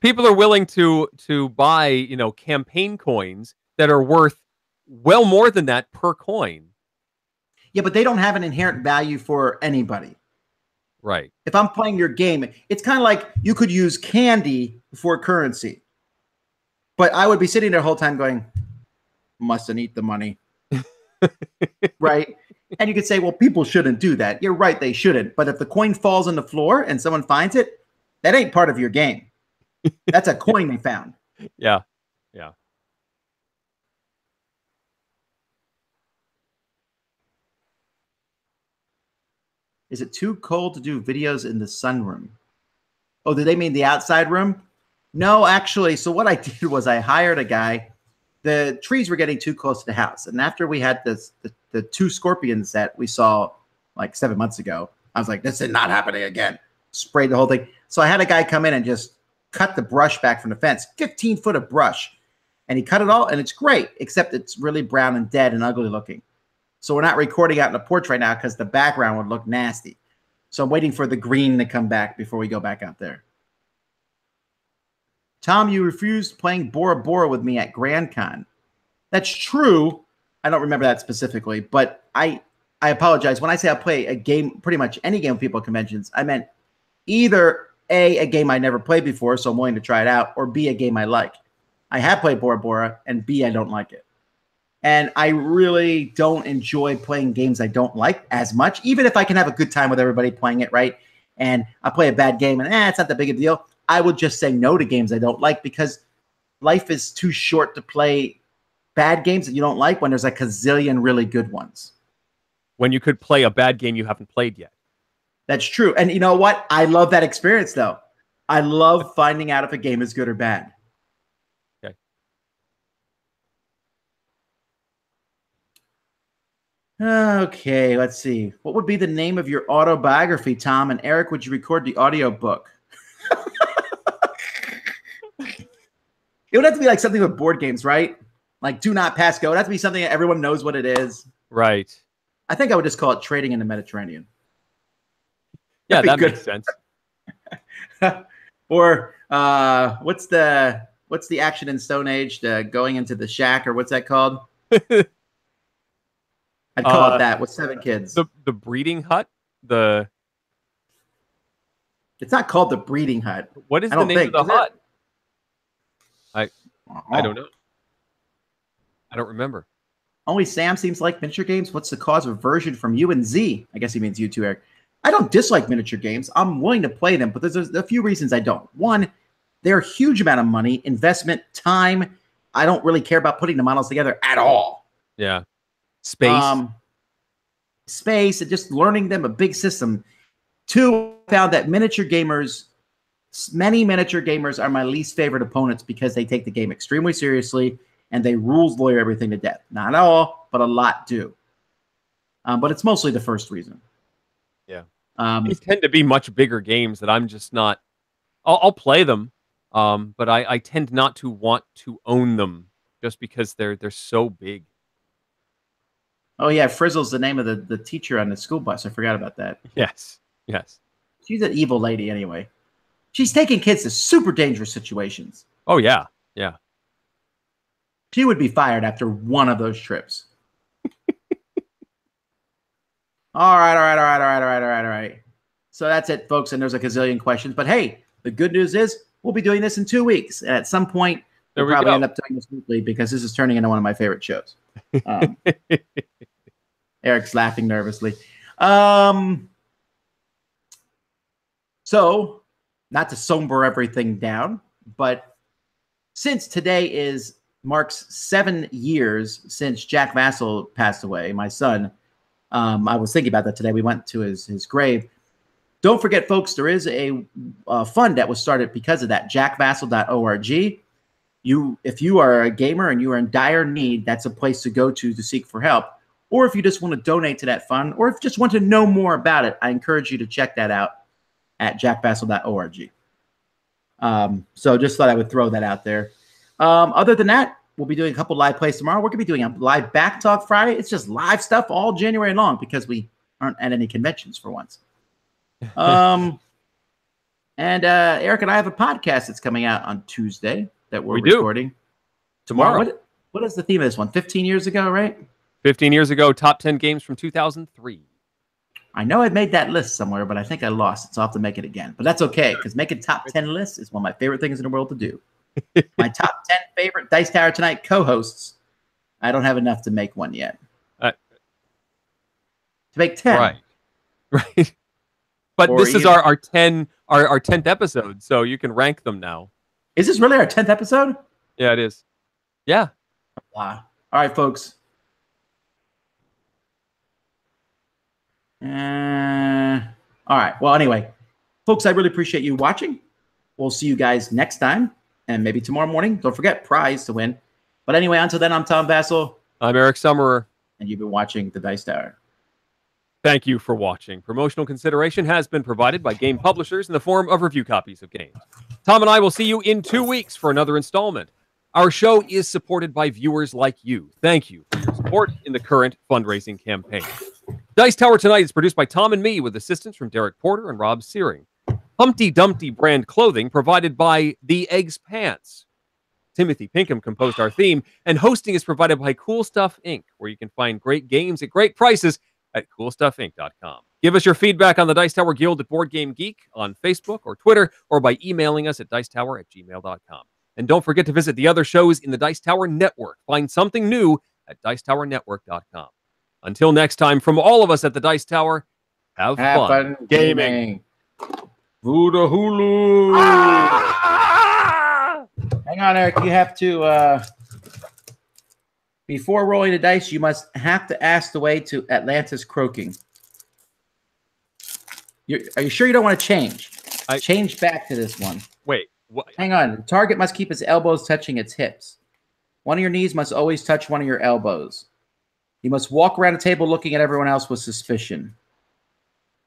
people are willing to buy, campaign coins that are worth well more than that per coin. Yeah, but they don't have an inherent value for anybody. Right. If I'm playing your game, it's kind of like you could use candy for currency. But I would be sitting there the whole time going, mustn't eat the money. Right? And you could say, well, people shouldn't do that. You're right, they shouldn't. But if the coin falls on the floor and someone finds it, that ain't part of your game. That's a coin they found. Yeah. Yeah. Is it too cold to do videos in the sunroom? Oh, did they mean the outside room? No, actually. So what I did was I hired a guy. The trees were getting too close to the house. And after we had the two scorpions that we saw like 7 months ago, I was like, this is not happening again. Sprayed the whole thing. So I had a guy come in and just cut the brush back from the fence, 15 foot of brush. And he cut it all, and it's great, except it's really brown and dead and ugly looking. So we're not recording out in the porch right now because the background would look nasty. So I'm waiting for the green to come back before we go back out there. Tom, you refused playing Bora Bora with me at Grand Con. That's true. I don't remember that specifically, but I apologize. When I say I play a game, pretty much any game with people at conventions, I meant either a game I never played before, so I'm willing to try it out, or B, a game I like. I have played Bora Bora, and B, I don't like it. And I really don't enjoy playing games I don't like as much, even if I can have a good time with everybody playing it, right? And I play a bad game, and it's not that big of a deal. I would just say no to games I don't like because life is too short to play bad games that you don't like when there's like a zillion really good ones. When you could play a bad game you haven't played yet. That's true. And you know what? I love that experience, though. I love finding out if a game is good or bad. Okay. Okay, let's see. What would be the name of your autobiography, Tom? And Eric, would you record the audio book? It would have to be like something with board games, right? Like Do Not Pass Go. It would have to be something that everyone knows what it is. Right. I think I would just call it Trading in the Mediterranean. Yeah, that makes sense. Or what's the action in Stone Age? The Going into the Shack, or what's that called? I'd call it that with 7 kids. The breeding hut? It's not called the breeding hut. What is the name of the hut? I don't know. I don't remember. Only Sam seems like miniature games. What's the cause of aversion from you and Z? I guess he means you too, Eric. I don't dislike miniature games. I'm willing to play them, but there's a few reasons I don't. One, they're a huge amount of money, investment, time. I don't really care about putting the models together at all. Yeah. Space. Space and just learning them, a big system. Two, I found that many miniature gamers are my least favorite opponents because they take the game extremely seriously and they rules lawyer everything to death. Not all, but a lot do. But it's mostly the first reason. Yeah. These tend to be much bigger games that I'm just not. I'll play them, but I tend not to want to own them just because they're so big. Oh yeah, Frizzle's the name of the teacher on the school bus. I forgot about that. Yes. Yes. She's an evil lady anyway. She's taking kids to super dangerous situations. Oh, yeah. Yeah. She would be fired after one of those trips. All right. So that's it, folks. And there's a gazillion questions. But hey, the good news is we'll be doing this in 2 weeks. And at some point, we'll probably end up doing this weekly because this is turning into one of my favorite shows. Eric's laughing nervously. So, not to somber everything down, but since today marks 7 years since Jack Vassell passed away, my son, I was thinking about that today. We went to his grave. Don't forget, folks, there is a fund that was started because of that, jackvassell.org. If you are a gamer and you are in dire need, that's a place to go to seek for help. Or if you just want to donate to that fund, or if you just want to know more about it, I encourage you to check that out at jackvassell.org. So just thought I would throw that out there. Other than that, we'll be doing a couple live plays tomorrow. We're going to be doing a live Back Talk Friday. It's just live stuff all January long because we aren't at any conventions for once. And Eric and I have a podcast that's coming out on Tuesday that we're recording. Tomorrow. What is the theme of this one? 15 years ago, right? 15 years ago, top 10 games from 2003. I know I made that list somewhere, but I think I lost it, so I'll have to make it again. But that's okay, because making top 10 lists is one of my favorite things in the world to do. My top 10 favorite Dice Tower Tonight co-hosts. I don't have enough to make one yet. To make 10. Right. But this is our 10th episode, so you can rank them now. Is this really our 10th episode? Yeah, it is. Yeah. Wow. All right, folks. All right. Well, anyway, folks, I really appreciate you watching. We'll see you guys next time, and maybe tomorrow morning. Don't forget, prize to win. But anyway, until then, I'm Tom Vassell. I'm Eric Summerer. And you've been watching The Dice Tower. Thank you for watching. Promotional consideration has been provided by game publishers in the form of review copies of games. Tom and I will see you in 2 weeks for another installment. Our show is supported by viewers like you. Thank you for your support in the current fundraising campaign. Dice Tower Tonight is produced by Tom and me with assistance from Derek Porter and Rob Searing. Humpty Dumpty brand clothing provided by The Eggs Pants. Timothy Pinkham composed our theme, and hosting is provided by Cool Stuff Inc., where you can find great games at great prices at coolstuffinc.com. Give us your feedback on the Dice Tower Guild at Board Game Geek on Facebook or Twitter, or by emailing us at dicetower@gmail.com. And don't forget to visit the other shows in the Dice Tower Network. Find something new at dicetowernetwork.com. Until next time, from all of us at the Dice Tower, have fun gaming. Voodoo Hulu. Ah! Hang on, Eric. You have to... Before rolling the dice, you have to ask the way to Atlantis croaking. Are you sure you don't want to change? Change back to this one. Wait. What? Hang on. The target must keep its elbows touching its hips. One of your knees must always touch one of your elbows. You must walk around the table looking at everyone else with suspicion.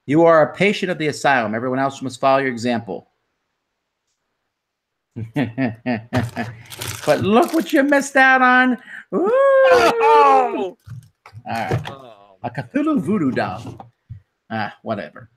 You are a patient of the asylum. Everyone else must follow your example. But look what you missed out on. Ooh. Oh! All right. A Cthulhu voodoo doll. Whatever.